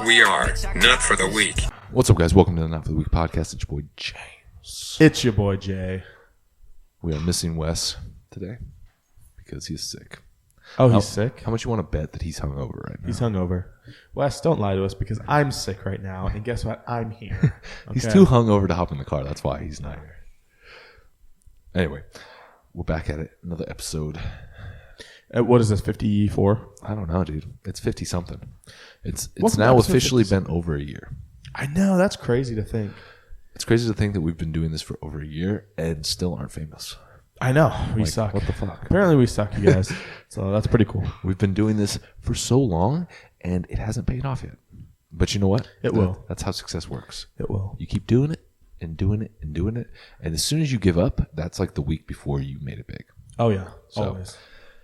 We are Not For The Week. What's up, guys? Welcome to the Not For The Week podcast. It's your boy, James. It's your boy, Jay. We are missing Wes today because he's sick. Oh, he's sick? How much you want to bet that he's hungover right now? He's hungover. Wes, don't lie to us because I'm sick right now. And guess what? I'm here. Okay? He's too hungover to hop in the car. That's why he's not here. Anyway, we're back at it. Another episode. What is this, 54? I don't know, dude. It's 50-something. It's Welcome now to episode officially 50. been over a year. I know. That's crazy to think. It's crazy to think that we've been doing this for over a year and still aren't famous. I know. We Like, suck. what the fuck? Apparently we suck, you guys. So that's pretty cool. We've been doing this for so long, and it hasn't paid off yet. But you know what? It will. That's how success works. It will. You keep doing it and doing it and doing it. And as soon as you give up, that's like the week before you made it big. Oh, yeah. So- Always.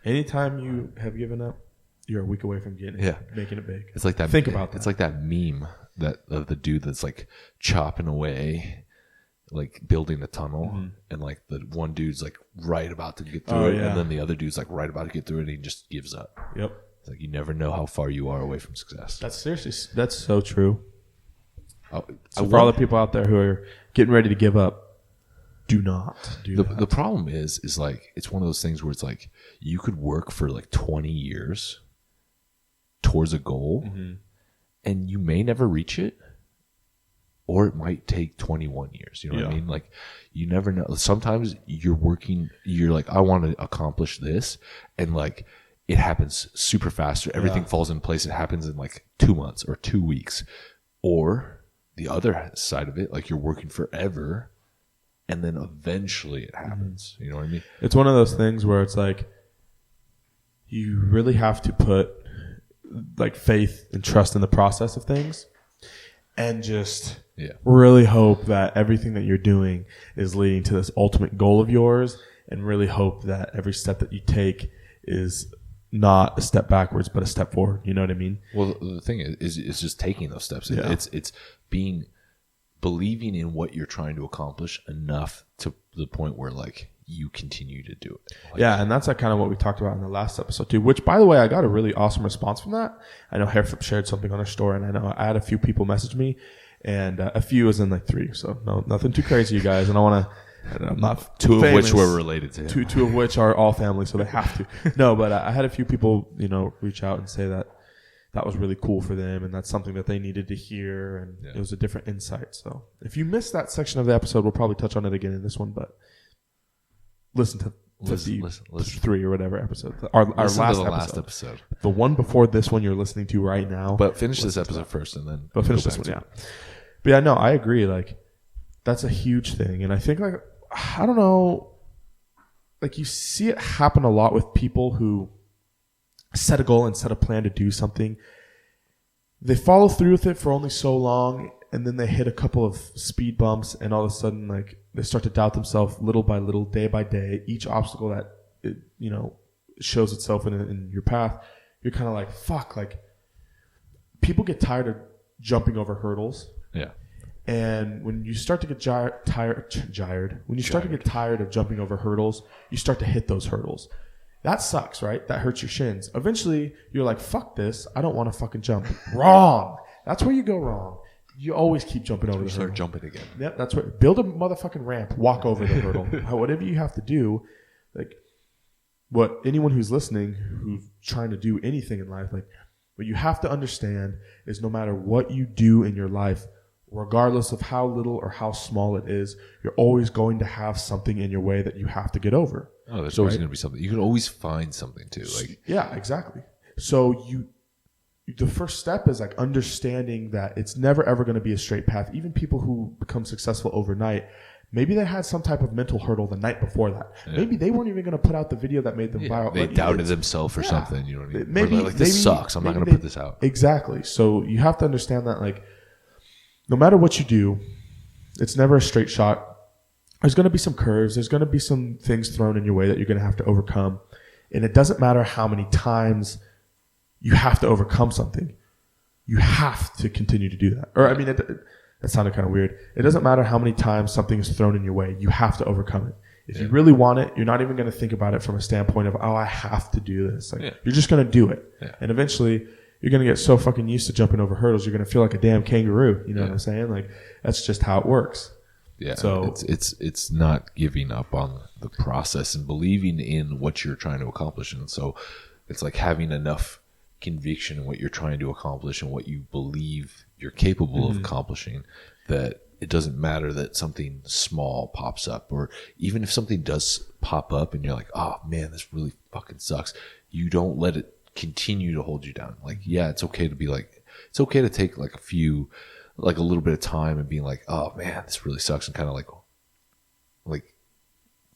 Anytime you have given up, you're a week away from getting it, making it big. It's like that. Think about that. It's like that meme that of the dude that's like chopping away, like building a tunnel, and like the one dude's like right about to get through it, yeah. and then the other dude's like right about to get through it, and he just gives up. Yep. It's like you never know how far you are away from success. That's so true. Oh, So for all the people out there who are getting ready to give up, do not do that. The problem is like it's one of those things where it's like you could work for like 20 years towards a goal, and you may never reach it, or it might take 21 years. You know what I mean? Like you never know. Sometimes you're like, I want to accomplish this, and like it happens super fast. Or everything falls in place. It happens in like 2 months or 2 weeks. Or the other side of it, like you're working forever, and then eventually it happens. You know what I mean? It's one of those things where it's like you really have to put like faith and trust in the process of things, and just really hope that everything that you're doing is leading to this ultimate goal of yours, and really hope that every step that you take is not a step backwards but a step forward. You know what I mean? Well, the thing is it's just taking those steps. Yeah. It's believing in what you're trying to accomplish enough to the point where like you continue to do it. Like, Yeah, and that's like kind of what we talked about in the last episode too, which by the way, I got a really awesome response from that. I know Hairflip shared something on their store, and I know I had a few people message me, and a few is in like 3, so no, nothing too crazy, you guys. And I'm not two of famous, which were related to him. two of which are all family, so they have to. No, but I had a few people, reach out and say that was really cool for them, and that's something that they needed to hear, and it was a different insight. So if you missed that section of the episode, we'll probably touch on it again in this one, but listen to 53 or whatever episode. Our last episode. The one before this one you're listening to right now. But finish this episode first, and then But finish this one, yeah. But yeah, no, I agree. Like, that's a huge thing. And I think, like, I don't know, like, you see it happen a lot with people who set a goal and set a plan to do something. They follow through with it for only so long, and then they hit a couple of speed bumps, and all of a sudden, like, they start to doubt themselves little by little, day by day. Each obstacle that it, shows itself in your path, you're kind of like, fuck. Like, people get tired of jumping over hurdles. Yeah. And when you start to get tired of jumping over hurdles, you start to hit those hurdles. That sucks, right? That hurts your shins. Eventually, you're like, fuck this. I don't want to fucking jump. Wrong. That's where you go wrong. You always keep jumping over the hurdle. Start jumping again. Yep, that's right. Build a motherfucking ramp. Walk over the hurdle. Whatever you have to do, like, what anyone who's listening, who's trying to do anything in life, like, what you have to understand is no matter what you do in your life, regardless of how little or how small it is, you're always going to have something in your way that you have to get over. Oh, there's always going to be something. You can always find something too. Like, yeah, exactly. So the first step is like understanding that it's never ever going to be a straight path. Even people who become successful overnight, maybe they had some type of mental hurdle the night before that. Yeah. Maybe they weren't even going to put out the video that made them viral. They doubted themselves or something. You know what I mean? Maybe like, this sucks. I'm not going to put this out. Exactly. So you have to understand that, like, no matter what you do, it's never a straight shot. There's going to be some curves. There's going to be some things thrown in your way that you're going to have to overcome. And it doesn't matter how many times you have to overcome something. You have to continue to do that. Or, I mean, that sounded kind of weird. It doesn't matter how many times something is thrown in your way. You have to overcome it. If you really want it, you're not even going to think about it from a standpoint of, oh, I have to do this. Like, you're just going to do it. Yeah. And eventually, you're going to get so fucking used to jumping over hurdles. You're going to feel like a damn kangaroo. You know what I'm saying? Like, that's just how it works. Yeah. So it's not giving up on the process and believing in what you're trying to accomplish. And so it's like having enough conviction in what you're trying to accomplish and what you believe you're capable of accomplishing, that it doesn't matter that something small pops up, or even if something does pop up and you're like, oh man, this really fucking sucks. You don't let it continue to hold you down. Like, yeah, it's okay to be like, it's okay to take like a little bit of time and being like, oh man, this really sucks, and kind of like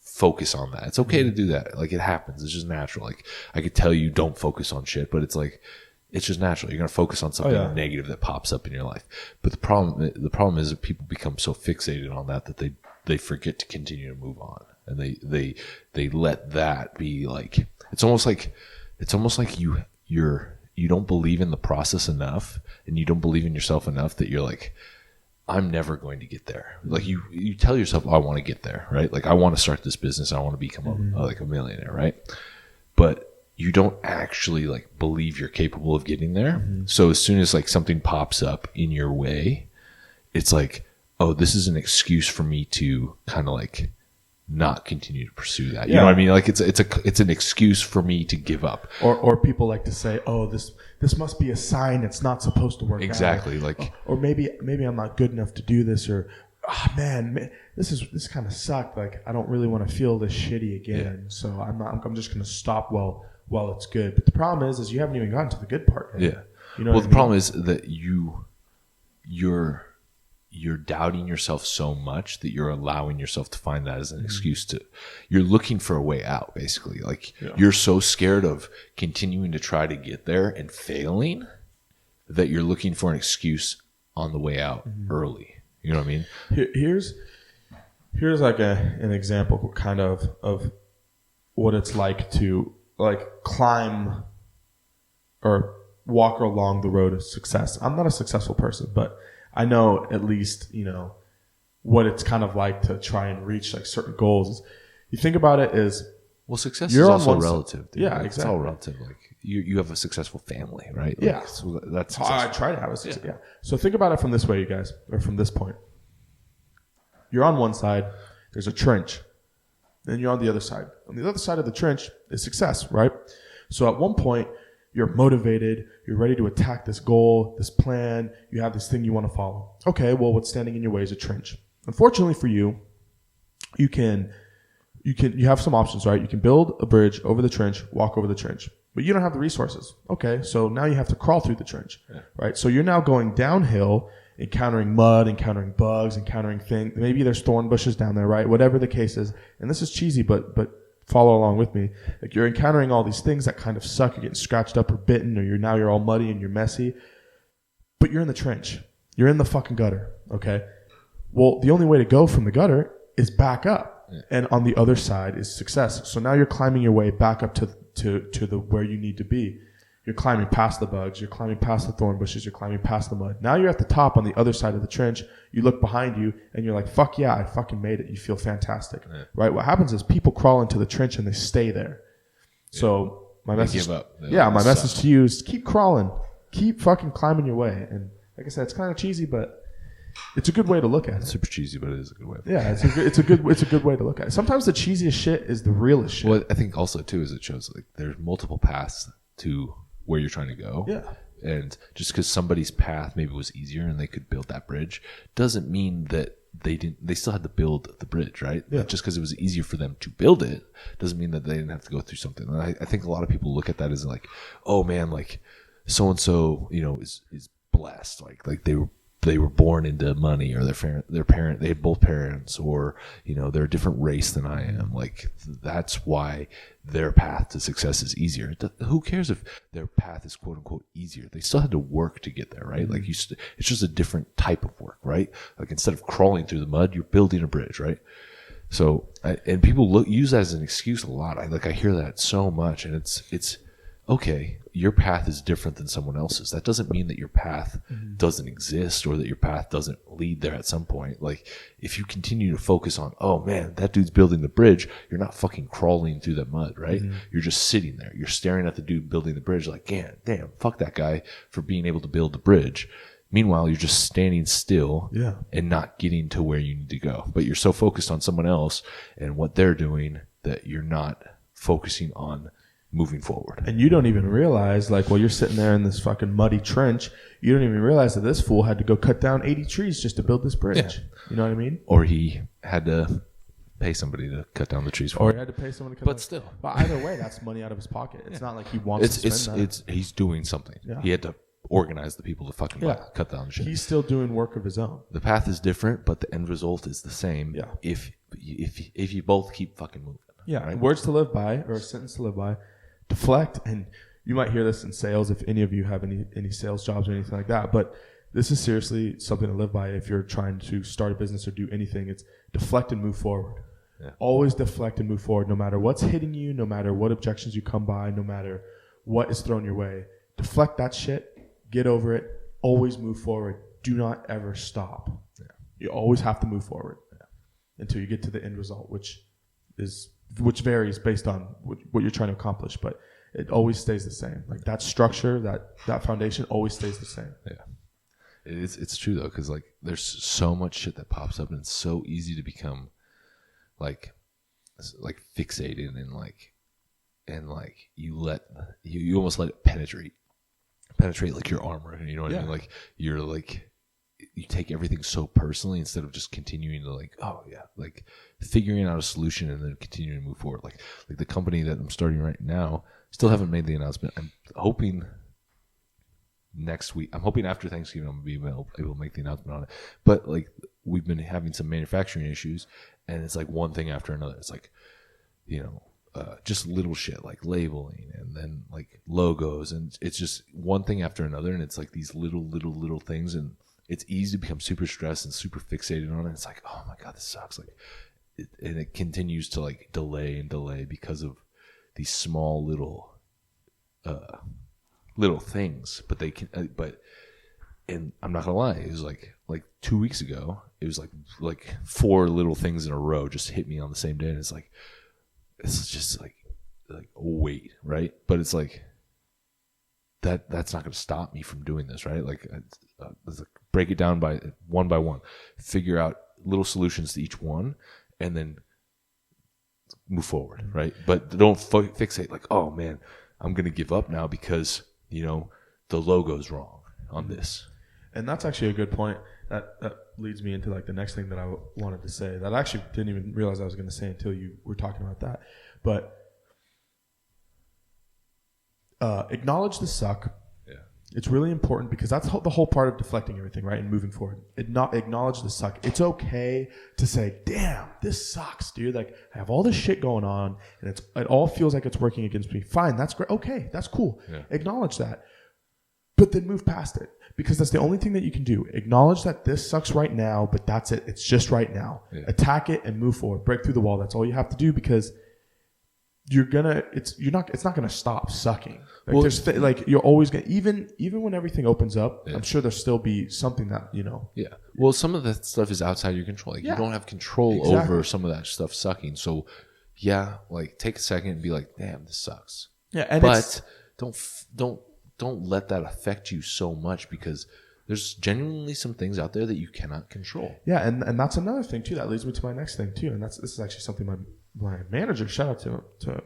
focus on that. It's okay to do that. Like, it happens. It's just natural. Like, I could tell you don't focus on shit, but it's like, it's just natural. You're going to focus on something negative that pops up in your life. But the problem is that people become so fixated on that they forget to continue to move on. And they let that be like, it's almost like you don't believe in the process enough, and you don't believe in yourself enough that you're like, I'm never going to get there. Like, you tell yourself, oh, I want to get there, right? Like, I want to start this business. I want to become a millionaire, right? But you don't actually like believe you're capable of getting there. So as soon as like something pops up in your way, it's like, oh, this is an excuse for me to kind of like not continue to pursue that. You know what I mean? Like, it's an excuse for me to give up. Or people like to say, oh, this must be a sign it's not supposed to work out. Exactly. Like, or maybe I'm not good enough to do this, or oh, man, this kind of sucked. Like, I don't really want to feel this shitty again. So I'm just going to stop while it's good. But the problem is you haven't even gotten to the good part yet. Yeah. You know well, the problem is that you're doubting yourself so much that you're allowing yourself to find that as an excuse you're looking for a way out, basically. Like, you're so scared of continuing to try to get there and failing that you're looking for an excuse on the way out early. You know what I mean? Here's like an example kind of what it's like to like climb or walk along the road of success. I'm not a successful person, but I know at least, what it's kind of like to try and reach like certain goals. You think about it as, well, success is also relative. Dude. Yeah, like, exactly. It's all relative. Like, you have a successful family, right? Like, yeah. So that's I try to have a success. Yeah. So think about it from this way, you guys, or from this point. You're on one side, there's a trench. Then you're on the other side. On the other side of the trench is success, right? So at one point, you're motivated. You're ready to attack this goal, this plan. You have this thing you want to follow. Okay, well, what's standing in your way is a trench. Unfortunately for you, you have some options, right? You can build a bridge over the trench, walk over the trench, but you don't have the resources. Okay, so now you have to crawl through the trench, right? So you're now going downhill, encountering mud, encountering bugs, encountering things. Maybe there's thorn bushes down there, right? Whatever the case is. And this is cheesy, but follow along with me. Like, you're encountering all these things that kind of suck. You're getting scratched up or bitten, or you're all muddy and you're messy. But you're in the trench. You're in the fucking gutter, okay? Well, the only way to go from the gutter is back up. Yeah. And on the other side is success. So now you're climbing your way back up to the where you need to be. You're climbing past the bugs. You're climbing past the thorn bushes. You're climbing past the mud. Now you're at the top on the other side of the trench. You look behind you and you're like, fuck yeah, I fucking made it. You feel fantastic, right? What happens is people crawl into the trench and they stay there. Yeah. So my message, give up. My message to you is keep crawling, keep fucking climbing your way. And like I said, it's kind of cheesy, but it's a good way to look at it. It's super cheesy, but it is a good way. Yeah, it's a good way to look at it. Sometimes the cheesiest shit is the realest shit. Well, I think also too is it shows like there's multiple paths to where you're trying to go. Yeah. And just because somebody's path maybe was easier and they could build that bridge doesn't mean that they still had to build the bridge, right? Yeah. Just because it was easier for them to build it doesn't mean that they didn't have to go through something. And I think a lot of people look at that as like, oh man, like so and so, is blessed. Like they were born into money, or their parent, they had both parents, or they're a different race than I am. Like, that's why their path to success is easier. Who cares if their path is quote unquote easier? They still had to work to get there, right? Like, it's just a different type of work, right? Like, instead of crawling through the mud, you're building a bridge, right? So, and people use that as an excuse a lot. I hear that so much, and it's okay, your path is different than someone else's. That doesn't mean that your path doesn't exist or that your path doesn't lead there at some point. Like, if you continue to focus on, oh man, that dude's building the bridge, you're not fucking crawling through the mud, right? You're just sitting there. You're staring at the dude building the bridge like, damn, fuck that guy for being able to build the bridge. Meanwhile, you're just standing still and not getting to where you need to go. But you're so focused on someone else and what they're doing that you're not focusing on moving forward. And you don't even realize, like, while you're sitting there in this fucking muddy trench, you don't even realize that this fool had to go cut down 80 trees just to build this bridge. Yeah. You know what I mean? Or he had to pay somebody to cut down the trees for him. Or he had to pay someone to cut down. But still. But either way, that's money out of his pocket. It's not like he wants to spend that. He's doing something. Yeah. He had to organize the people to fucking cut down the shit. He's still doing work of his own. The path is different, but the end result is the same. Yeah. If you both keep fucking moving. Yeah. Right? Words to live by, or a sentence to live by. Deflect. And you might hear this in sales if any of you have any sales jobs or anything like that. But this is seriously something to live by if you're trying to start a business or do anything. It's deflect and move forward. Yeah. Always deflect and move forward, no matter what's hitting you, no matter what objections you come by, no matter what is thrown your way. Deflect that shit. Get over it. Always move forward. Do not ever stop. Yeah. You always have to move forward until you get to the end result, which varies based on what you're trying to accomplish, but it always stays the same. Like that structure, that foundation always stays the same. Yeah, it's true though, because like there's so much shit that pops up, and it's so easy to become like fixated and you almost let it penetrate like your armor. You know what I mean? Like you're like. You take everything so personally instead of just continuing to like figuring out a solution and then continuing to move forward. Like the company that I'm starting right now, still haven't made the announcement. I'm hoping next week. I'm hoping after Thanksgiving I'm gonna be able to make the announcement on it. But like we've been having some manufacturing issues, and it's like one thing after another. It's like, just little shit like labeling and then like logos, and it's just one thing after another, and it's like these little things, and it's easy to become super stressed and super fixated on it. It's like, oh my God, this sucks. Like, and it continues to like delay because of these small little things. But they can, and I'm not gonna lie, it was like 2 weeks ago, it was like 4 little things in a row just hit me on the same day, and it's just like wait, right? But it's like that's not gonna stop me from doing this, right? Like. Break it down by one, figure out little solutions to each one, and then move forward, right? But don't fixate like, oh man, I'm going to give up now because, the logo's wrong on this. And that's actually a good point. That leads me into like the next thing that I wanted to say that I actually didn't even realize I was going to say until you were talking about that. But acknowledge the suck. It's really important because that's the whole part of deflecting everything, right? And moving forward. Acknowledge the suck. It's okay to say, damn, this sucks, dude. Like, I have all this shit going on, and it all feels like it's working against me. Fine, that's great. Okay, that's cool. Yeah. Acknowledge that. But then move past it, because that's the only thing that you can do. Acknowledge that this sucks right now, but that's it. It's just right now. Yeah. Attack it and move forward. Break through the wall. That's all you have to do, because it's not gonna stop sucking. Like, you're always gonna, even when everything opens up, I'm sure there'll still be something that Yeah. Well, some of that stuff is outside your control. Like you don't have control over some of that stuff sucking. So like take a second and be like, damn, this sucks. Yeah, but don't let that affect you so much, because there's genuinely some things out there that you cannot control. Yeah, and that's another thing too. That leads me to my next thing too, and this is actually something my manager, shout out to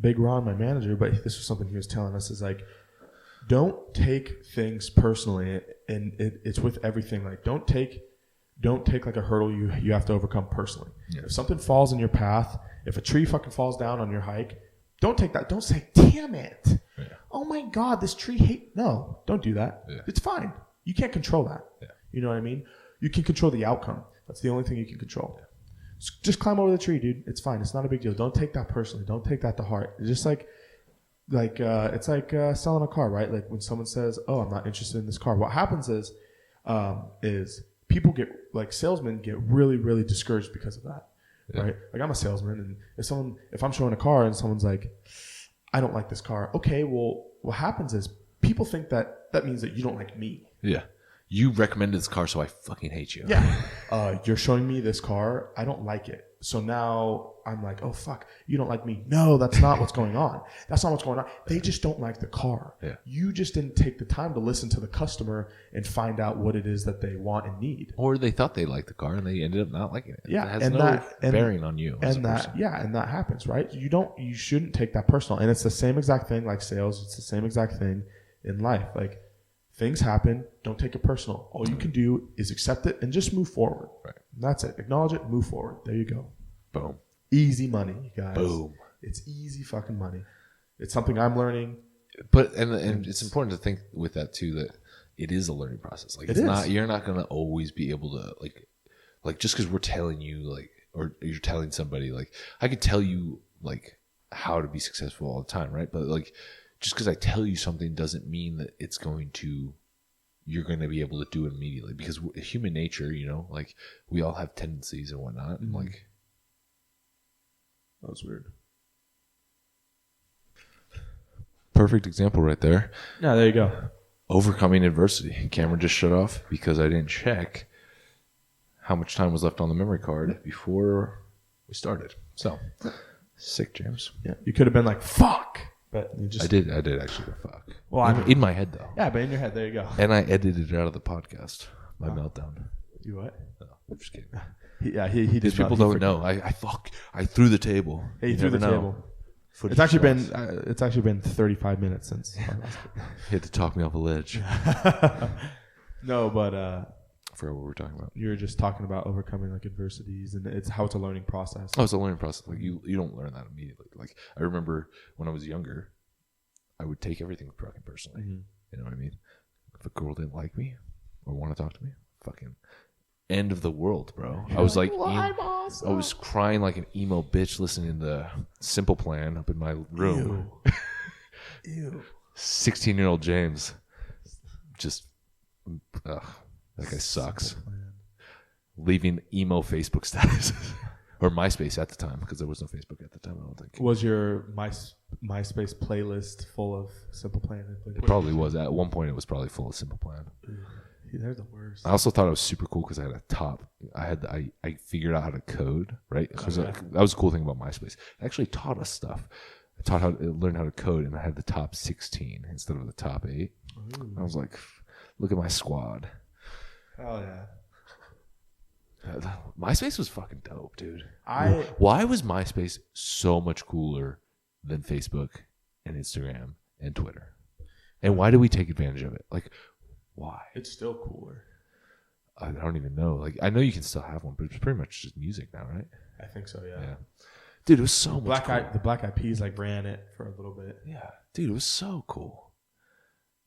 Big Ron, my manager, but this was something he was telling us, is like, don't take things personally, and it's with everything. Like, don't take like a hurdle you have to overcome personally. Yeah. If something falls in your path, if a tree fucking falls down on your hike, don't take that. Don't say, damn it. Yeah. Oh my God, this tree No, don't do that. Yeah. It's fine. You can't control that. Yeah. You know what I mean? You can control the outcome. That's the only thing you can control. Yeah. Just climb over the tree, dude. It's fine. It's not a big deal. Don't take that personally. Don't take that to heart. It's just it's like selling a car, right? Like when someone says, "Oh, I'm not interested in this car," what happens is people salesmen get really, really discouraged because of that, right? Like, I'm a salesman, and if I'm showing a car and someone's like, I don't like this car. Okay, well, what happens is people think that means that you don't like me. Yeah. You recommended this car, so I fucking hate you. Yeah. You're showing me this car. I don't like it. So now I'm like, oh, fuck, you don't like me. No, that's not what's going on. That's not what's going on. They just don't like the car. Yeah. You just didn't take the time to listen to the customer and find out what it is that they want and need. Or they thought they liked the car and they ended up not liking it. Yeah. It has bearing on you as a person. And that happens, right? You shouldn't take that personal. And it's the same exact thing like sales. It's the same exact thing in life. Like, things happen. Don't take it personal. All you can do is accept it and just move forward. Right. And that's it. Acknowledge it. Move forward. There you go. Boom. Easy money, you guys. Boom. It's easy fucking money. It's something I'm learning. But and it's important to think with that too that it is a learning process. Like, it's not, you're not going to always be able to like just because we're telling you like, or you're telling somebody like, I could tell you like how to be successful all the time, right? But like, just because I tell you something doesn't mean that you're going to be able to do it immediately, because human nature, like we all have tendencies and whatnot. And like, that was weird. Perfect example right there. Yeah, there you go. Overcoming adversity. Camera just shut off because I didn't check how much time was left on the memory card before we started. So, sick, James. Yeah, you could have been like, fuck. But you just... I did actually go fuck. Well, in my head, though. Yeah, but in your head, there you go. And I edited it out of the podcast. My meltdown. You what? No, I'm just kidding. He did. Because people don't know. I threw the table. Hey, he threw the table. It's actually been 35 minutes since. He had to talk me off a ledge. No, but I forgot what we were talking about. You were just talking about overcoming like adversities, and it's how it's a learning process. Oh, it's a learning process. Like you don't learn that immediately. Like I remember when I was younger, I would take everything fucking personally. Mm-hmm. You know what I mean? If a girl didn't like me or want to talk to me, fucking end of the world, bro. I was like, I was crying like an emo bitch listening to Simple Plan up in my room. Ew. 16-year-old James. Just, that guy sucks. Leaving emo Facebook status. Or MySpace at the time, because there was no Facebook at the time, I don't think. Was your MySpace playlist full of Simple Plan? It probably was. At one point, it was probably full of Simple Plan. They're the worst. I also thought it was super cool because I had a top. I figured out how to code, right? Because that was a cool thing about MySpace. It actually taught us stuff. I learned how to code, and I had the top 16 instead of the top 8. Ooh. I was like, look at my squad. Hell yeah. MySpace was fucking dope, dude. Why was MySpace so much cooler than Facebook and Instagram and Twitter? And why do we take advantage of it? Like, why? It's still cooler. I don't even know. Like, I know you can still have one, but it's pretty much just music now, right? I think so, yeah. Dude, it was so much cool. The Black Eyed Peas like ran it for a little bit. Yeah. Dude, it was so cool.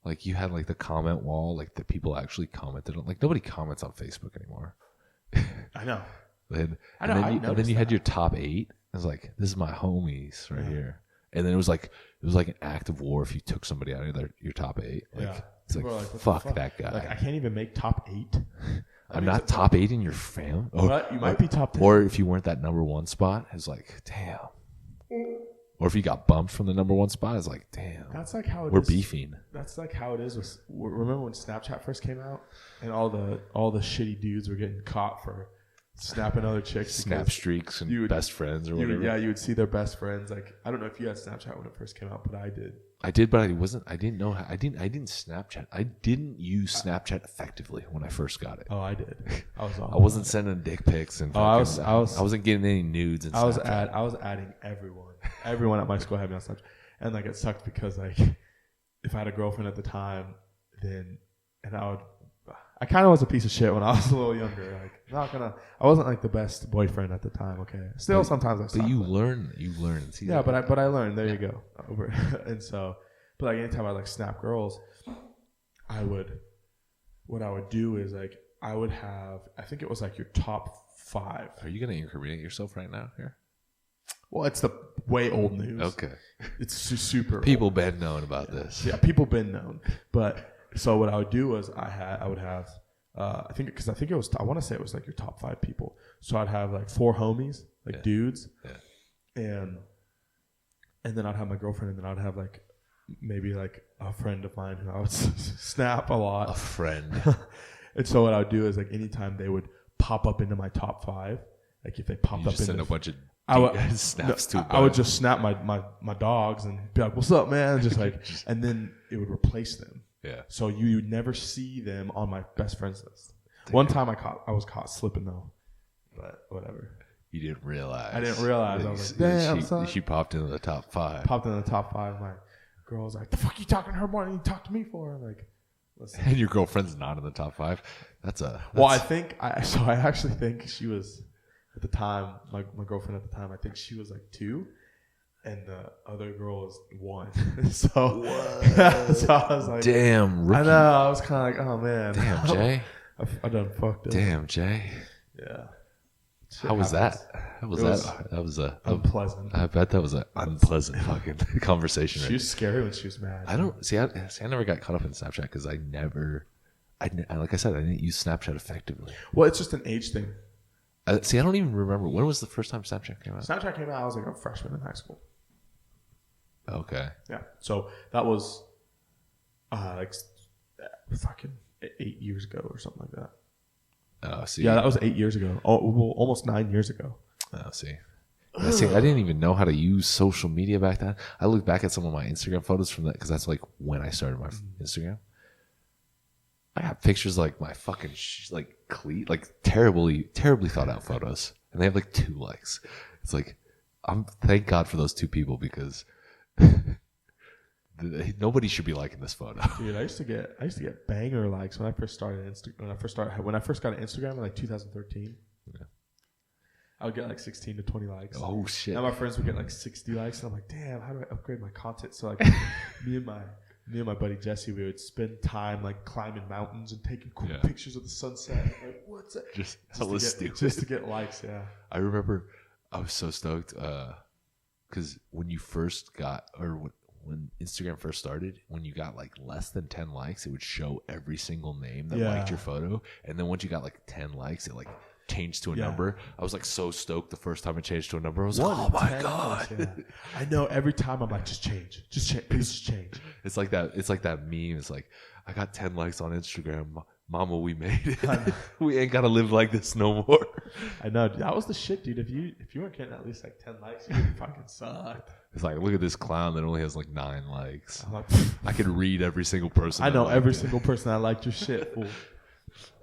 Like, you had like the comment wall, like the people actually commented on. Like, nobody comments on Facebook anymore. I know. Then you had your top 8. It was like, this is my homies right here. And then it was like an act of war if you took somebody out of your top 8. Like, it's like, fuck that guy. Like, I can't even make top 8. I'm not top 8 in your fam. But you might be top 10. Or if you weren't that number 1 spot, it's like, damn. Or if you got bumped from the number 1 spot, it's like, damn. That's like how we're beefing. That's like how it is. Remember when Snapchat first came out, and all the shitty dudes were getting caught for snapping other chicks, snap streaks and best friends or whatever. You would see their best friends. Like, I don't know if you had Snapchat when it first came out, but I did. I did, but I didn't know how. I didn't Snapchat. I didn't use Snapchat effectively when I first got it. Oh, I did. I wasn't sending dick pics and I wasn't getting any nudes and Snapchat. I was adding everyone at my school had me on Snapchat, and like it sucked because like if I had a girlfriend at the time, I kind of was a piece of shit when I was a little younger. Like, I wasn't like the best boyfriend at the time. Okay, still sometimes I. But you learn. See, yeah, but I learned. There you go. And so, but like anytime I like snap girls, what I would do is like I would have. I think it was like your top 5. Are you gonna incriminate yourself right now here? Well, it's the way old news. Okay, it's super. People old. been known about this. Yeah, people been known, but. So what I would do was I would have I think it was I want to say it was like your top 5 people. So I'd have like 4 homies, like dudes, and and then I'd have my girlfriend, and then I'd have like maybe like a friend of mine who I would snap a lot. A friend. And so what I would do is like anytime they would pop up into my top 5, like if they popped You up just send into a bunch of snaps to. I would just snap my dogs and be like, "What's up, man?" Just like, and then it would replace them. Yeah. So you would never see them on my best friends list. One time I was caught slipping though, but whatever. You didn't realize. I didn't realize. I was like, "Damn, son." She popped into the top 5. Popped in the top 5. My girl was like, "The fuck you talking to her more than you talk to me for?" I'm like, listen. And your girlfriend's not in the top 5. Well, I actually think she was at the time. My girlfriend at the time, I think she was like 2. And the other girl was 1. So, so I was like, damn, rookie. I know. I was kind of like, oh man, Damn, Jay. I done fucked up. Damn, Jay. Yeah. How was that? That was unpleasant. I bet that was an unpleasant fucking conversation. She was scary when she was mad. I never got caught up in Snapchat because like I said, I didn't use Snapchat effectively. Well, it's just an age thing. I don't even remember when was the first time Snapchat came out. Snapchat came out. I was like a freshman in high school. Okay. Yeah. So that was like fucking 8 years ago or something like that. Oh, see. Yeah, that was 8 years ago. Oh, well, almost 9 years ago. Oh, see. I didn't even know how to use social media back then. I look back at some of my Instagram photos from that because that's like when I started my Instagram. I got pictures like my fucking terribly thought out photos, and they have like 2 likes. It's like thank God for those 2 people because nobody should be liking this photo. Dude, I used to get banger likes when I first started when I first got an Instagram in like 2013. Yeah. I would get like 16 to 20 likes. Oh shit! Now my friends would get like 60 likes, and I'm like, damn, how do I upgrade my content? So like, me and my buddy Jesse, we would spend time like climbing mountains and taking cool pictures of the sunset. Like, what's that? Just to get likes. Yeah. I remember I was so stoked because when you first got when Instagram first started, when you got like less than 10 likes, it would show every single name that liked your photo. And then once you got like 10 likes, it like changed to a number. I was like so stoked the first time it changed to a number. I was like, oh my God. Likes, yeah. I know every time I'm like, just change. Please just change. It's like that meme. It's like, I got 10 likes on Instagram. Mama, we made it. We ain't gotta live like this no more. I know. That was the shit, dude. If you weren't getting at least like 10 likes, you fucking sucked. It's like, look at this clown that only has like 9 likes. I'm like, I could read every single person. I know every single person that liked your shit, fool.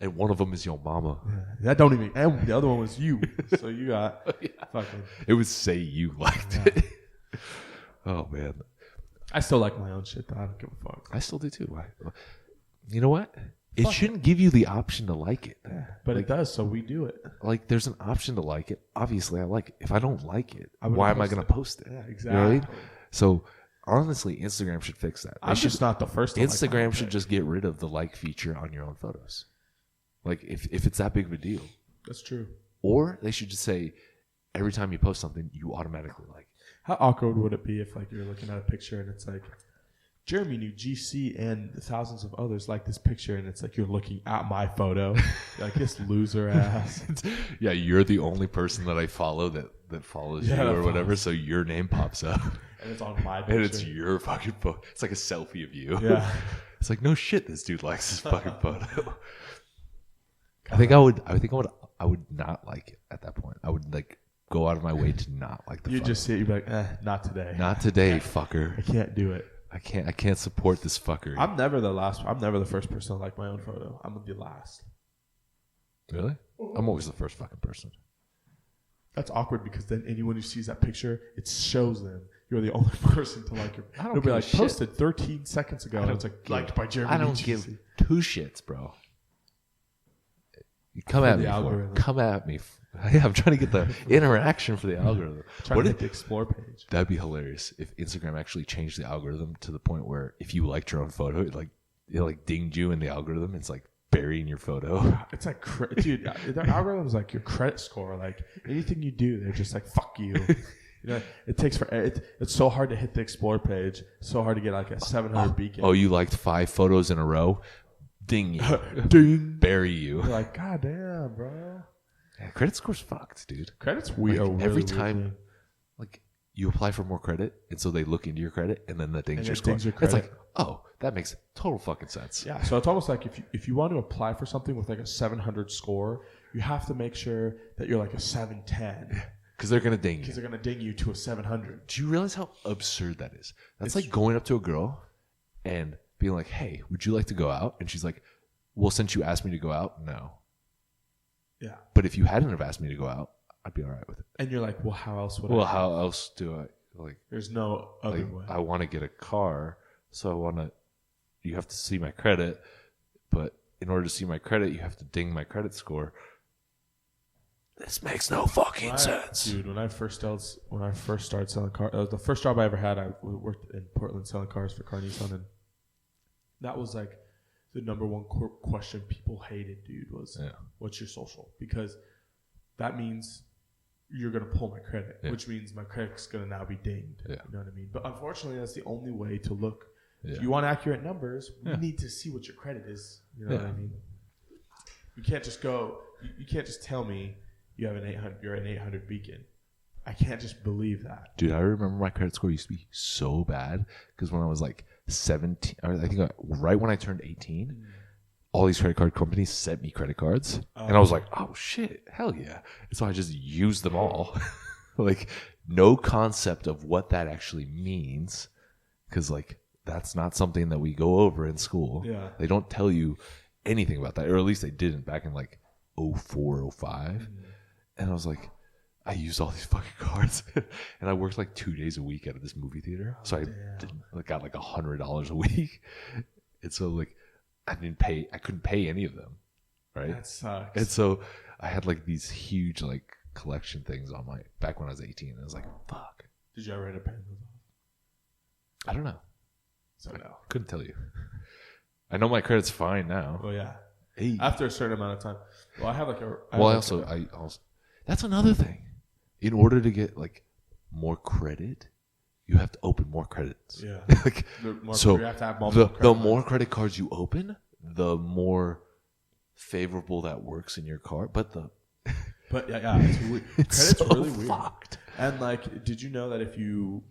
And one of them is your mama. That don't even. And the other one was you. So you got fucking. It would say you liked it. Oh man. I still like my own shit though. I don't give a fuck. I still do too. You know what? It shouldn't give you the option to like it. Yeah, but it does, so we do it. Like, there's an option to like it. Obviously, I like it. If I don't like it, why am I going to post it? Yeah, exactly. Right? So, honestly, Instagram should fix that. I'm just not the first to Instagram should just get rid of the like feature on your own photos. Like, if it's that big of a deal. That's true. Or they should just say, every time you post something, you automatically like it. How awkward would it be if, like, you're looking at a picture and it's like, Jeremy knew GC and thousands of others like this picture, and it's like you're looking at my photo. Like, this loser ass. Yeah, you're the only person that I follow that follows you or whatever, so your name pops up. And it's on my picture. And it's your fucking photo. It's like a selfie of you. Yeah. It's like, no shit, this dude likes this fucking photo. I think I would not like it at that point. I would like go out of my way to not like the photo. You just see it, you'd be like, not today. Not today, fucker. I can't do it. I can't support this fucker. I'm never the first person to like my own photo. I'm the last. Really? I'm always the first fucking person. That's awkward because then anyone who sees that picture, it shows them you're the only person to like your. It'll be like posted 13 seconds ago. And it's like liked by Jeremy. I don't give 2 shits, bro. You come at me. Come at me. Yeah, I'm trying to get the interaction for the algorithm. Trying to hit the explore page. That'd be hilarious if Instagram actually changed the algorithm to the point where if you liked your own photo, it dinged you in the algorithm. It's like burying your photo. It's like, dude, their algorithm's like your credit score. Like anything you do, they're just like, fuck you. You know, it takes it's so hard to hit the explore page. So hard to get like a 700 beacon. Oh, you liked 5 photos in a row? Ding you. Ding. Bury you. You're like, God damn, bro. Yeah, credit score's fucked, dude. Credit's weird. Like, every time, like you apply for more credit, and so they look into your credit, and then that dings your it score. dings your It's credit. like, oh, that makes total fucking sense. Yeah, so it's almost like if you want to apply for something with like a 700 score, you have to make sure that you're like a 710. Because they're going to ding you. Because they're going to ding you to a 700. Do you realize how absurd that is? That's like going up to a girl and being like, hey, would you like to go out? And she's like, well, since you asked me to go out, no. Yeah. But if you hadn't have asked me to go out, I'd be all right with it. And you're like, well, how else would I? Well, how else do I, like, There's no other way. I want to get a car, so you have to see my credit, but in order to see my credit, you have to ding my credit score. This makes no fucking sense. Dude, when I first started selling cars, the first job I ever had, I worked in Portland selling cars for Car Nissan, and that was like the number one question people hated, dude, was what's your social? Because that means you're going to pull my credit, which means my credit's going to now be dinged. Yeah. You know what I mean? But unfortunately, that's the only way to look. Yeah. If you want accurate numbers, we need to see what your credit is. You know what I mean? You can't just go, you can't just tell me you're an 800 Beacon. I can't just believe that. Dude, I remember my credit score used to be so bad because when I was like 17, I think right when I turned 18, all these credit card companies sent me credit cards. And I was like, oh shit, hell yeah. And so I just used them all. Like, no concept of what that actually means. Because, like, that's not something that we go over in school. Yeah. They don't tell you anything about that. Or at least they didn't back in, like, 04, 05. And I was like, I used all these fucking cards. And I worked, like, 2 days a week at this movie theater. So I got, like, $100 a week. And so, like, I couldn't pay any of them, right? That sucks. And so I had like these huge like collection things on back when I was 18. And I was like, fuck. Did you ever end up paying those off? I don't know. So no. Couldn't tell you. I know my credit's fine now. Oh yeah. Hey. After a certain amount of time. Well, I have like a. I also that's another thing. In order to get like more credit, you have to open more credits. Yeah. Like, so you have to have multiple the more credit cards you open, the more favorable that works in your car. But yeah, it's weird. Credit's so really weird. fucked. And like, did you know that if you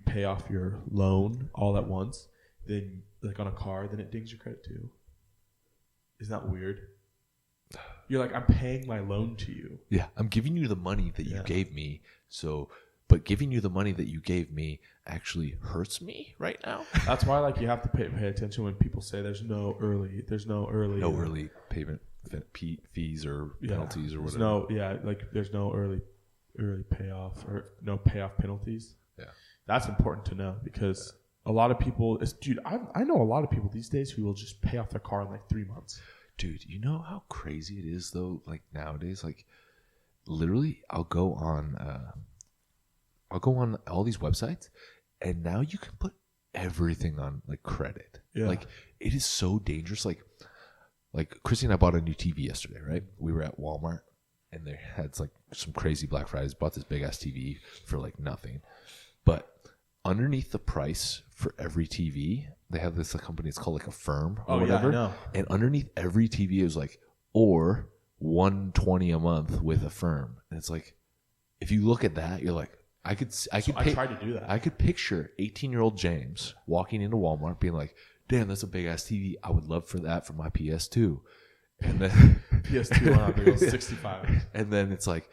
pay off your loan all at once, then like on a car, then it dings your credit too? Isn't that weird? You're like, I'm paying my loan to you. Yeah, I'm giving you the money that you gave me. But giving you the money that you gave me actually hurts me right now. That's why, like, you have to pay attention when people say there's no early payment fees or penalties or whatever. There's no early payoff or no payoff penalties. Yeah, that's important to know because a lot of people, I know a lot of people these days who will just pay off their car in like 3 months. Dude, you know how crazy it is though? Like nowadays, like literally, I'll go on all these websites, and now you can put everything on like credit. Yeah. Like it is so dangerous. Like Chrissy and I bought a new TV yesterday, right? We were at Walmart, and they had like some crazy Black Fridays. Bought this big ass TV for like nothing, but underneath the price for every TV, they have this company. It's called like a firm or whatever. Yeah, I know. And underneath every TV is like or $120 a month with a firm, and it's like if you look at that, you're like. I tried to do that. I could picture 18-year-old James walking into Walmart being like, damn, that's a big-ass TV. I would love for that for my PS2. And then PS2 on there goes 65. And then it's like,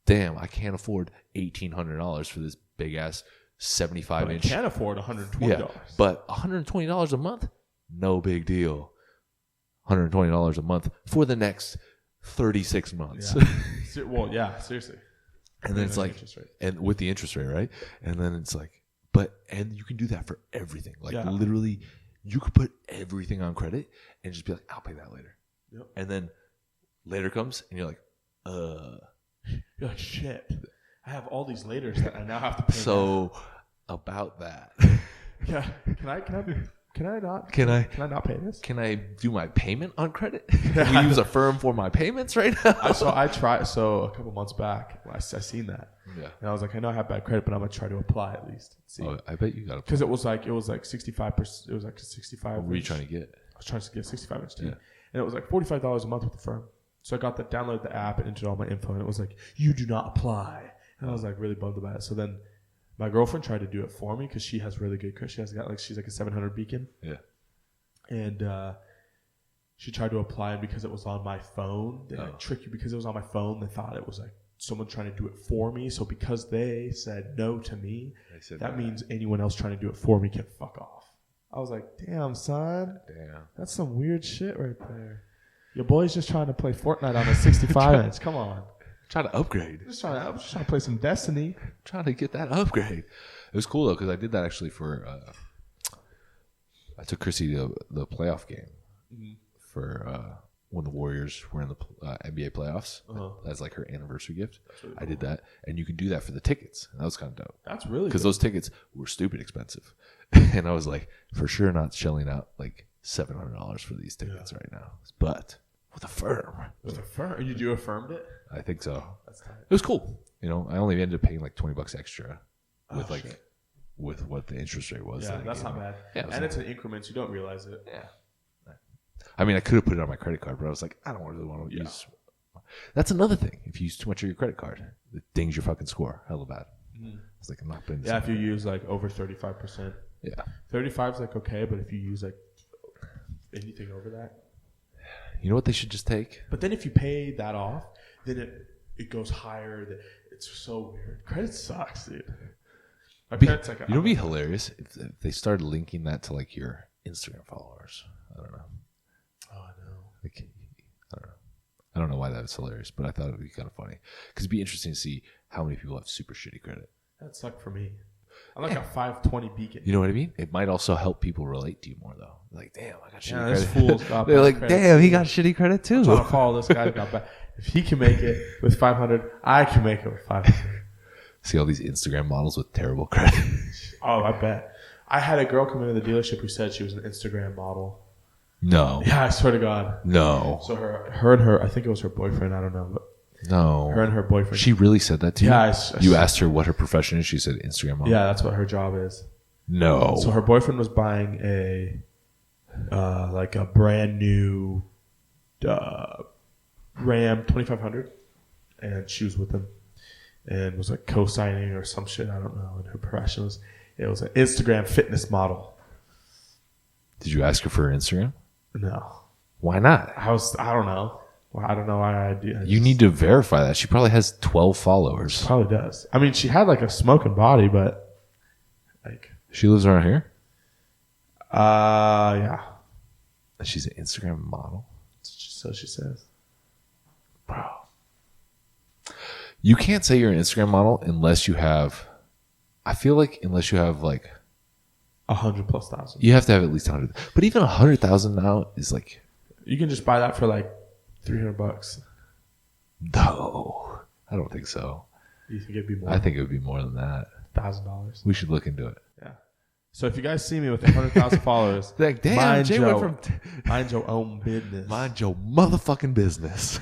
damn, I can't afford $1,800 for this big-ass 75-inch. I can't afford $120. Yeah, but $120 a month? No big deal. $120 a month for the next 36 months. Yeah. Well, yeah, seriously. And then it's like, and with the interest rate, right? And then it's like, and you can do that for everything. Like literally, you could put everything on credit and just be like, I'll pay that later. Yep. And then later comes and you're like, You're like, shit. I have all these laters that I now have to pay. So about that. Yeah. Can I not pay this? Can I do my payment on credit? Can we use a firm for my payments right now? So a couple months back, I seen that. Yeah. And I was like, I know I have bad credit, but I'm gonna try to apply at least. See. Oh, I bet you got to. Because it was like 65%. It was like 65. What were you trying to get? I was trying to get 65-inch TV, and it was like $45 a month with the firm. So I got that, downloaded the app, and entered all my info, and it was like, you do not apply. And I was like really bummed about it. So then My girlfriend tried to do it for me because she has really good credit. She's like a 700 beacon. Yeah. And she tried to apply it because it was on my phone. They trick you because it was on my phone. They thought it was like someone trying to do it for me. So because they said no to me, that means anyone else trying to do it for me can fuck off. I was like, damn, son. Damn. That's some weird shit right there. Your boy's just trying to play Fortnite on a 65 inch. Come on. Trying to upgrade. I'm just trying to play some Destiny. Trying to get that upgrade. It was cool though because I did that actually for. I took Chrissy to the playoff game for when the Warriors were in the NBA playoffs. That's like her anniversary gift. Really cool. I did that, and you can do that for the tickets. And that was kind of dope. That's really because those tickets were stupid expensive, and I was like, for sure not shelling out like $700 for these tickets right now, but. With a firm. You affirmed it? I think so. That's tight. It was cool. You know, I only ended up paying like $20 extra with with what the interest rate was. Yeah, that's not bad. Yeah, and it's in increments. You don't realize it. Yeah. I mean, I could have put it on my credit card, but I was like, I don't really want to use. That's another thing. If you use too much of your credit card, it dings your fucking score. Hella bad. It's like I'm not putting. Yeah, if you use like over 35%. Yeah. 35 is like okay, but if you use like anything over that. You know what they should just take? But then if you pay that off, then it goes higher. It's so weird. Credit sucks, dude. My parents like. You know, it'd be hilarious if they started linking that to like your Instagram followers. I don't know. Oh, I know. Like, I don't know. I don't know why that was hilarious, but I thought it would be kind of funny because it'd be interesting to see how many people have super shitty credit. That sucked for me. I'm like a 520 beacon. You know what I mean? It might also help people relate to you more, though. Like, damn, I got shitty credit. Fools got They're like, damn, he got shitty credit too. I'm trying to follow this guy who got bad. If he can make it with 500, I can make it with 500. See all these Instagram models with terrible credit. Oh, I bet. I had a girl come into the dealership who said she was an Instagram model. No. Yeah, I swear to God. No. So her and her, I think it was her boyfriend. I don't know, but. No. Her and her boyfriend. She really said that to you? Yeah. You asked her what her profession is? She said Instagram model? Yeah, that's what her job is. No. So her boyfriend was buying a brand new Ram 2500, and she was with him and was like co-signing or some shit. I don't know. And her profession was an Instagram fitness model. Did you ask her for her Instagram? No. Why not? I don't know. Well, I don't know why I do. You need to verify that. She probably has 12 followers. She probably does. I mean, she had like a smoking body, but like. She lives around here? Yeah. She's an Instagram model? So she says. Bro. You can't say you're an Instagram model unless you have, I feel like unless you have like. 100,000+. You have to have at least 100. But even 100,000 now is like. You can just buy that for like $300. No, I don't think so. You think it'd be more? I think it would be more than that. $1,000. We should look into it. Yeah. So if you guys see me with 100,000 followers, like, damn, Jay went from mind your own business. Mind your motherfucking business.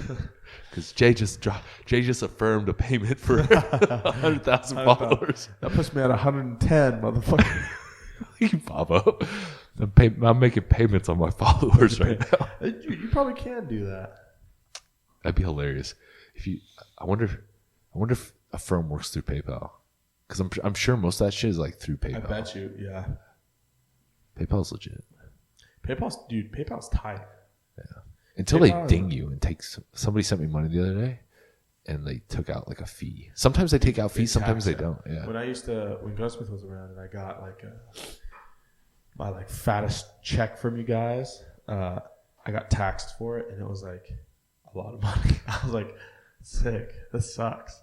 Because Jay just affirmed a payment for 100,000 followers. That puts me at 110, motherfucker. Papa. I'm making payments on my followers right now. You probably can do that. That'd be hilarious. I wonder if a firm works through PayPal, because I'm sure most of that shit is like through PayPal. I bet you, yeah. PayPal's legit. PayPal's tight. Yeah. Until they ding you and take. Somebody sent me money the other day, and they took out like a fee. Sometimes they take out fees, sometimes they don't. Yeah. When Gunsmith was around, and I got like my like fattest check from you guys, I got taxed for it, and it was like a lot of money. I was like, sick. This sucks.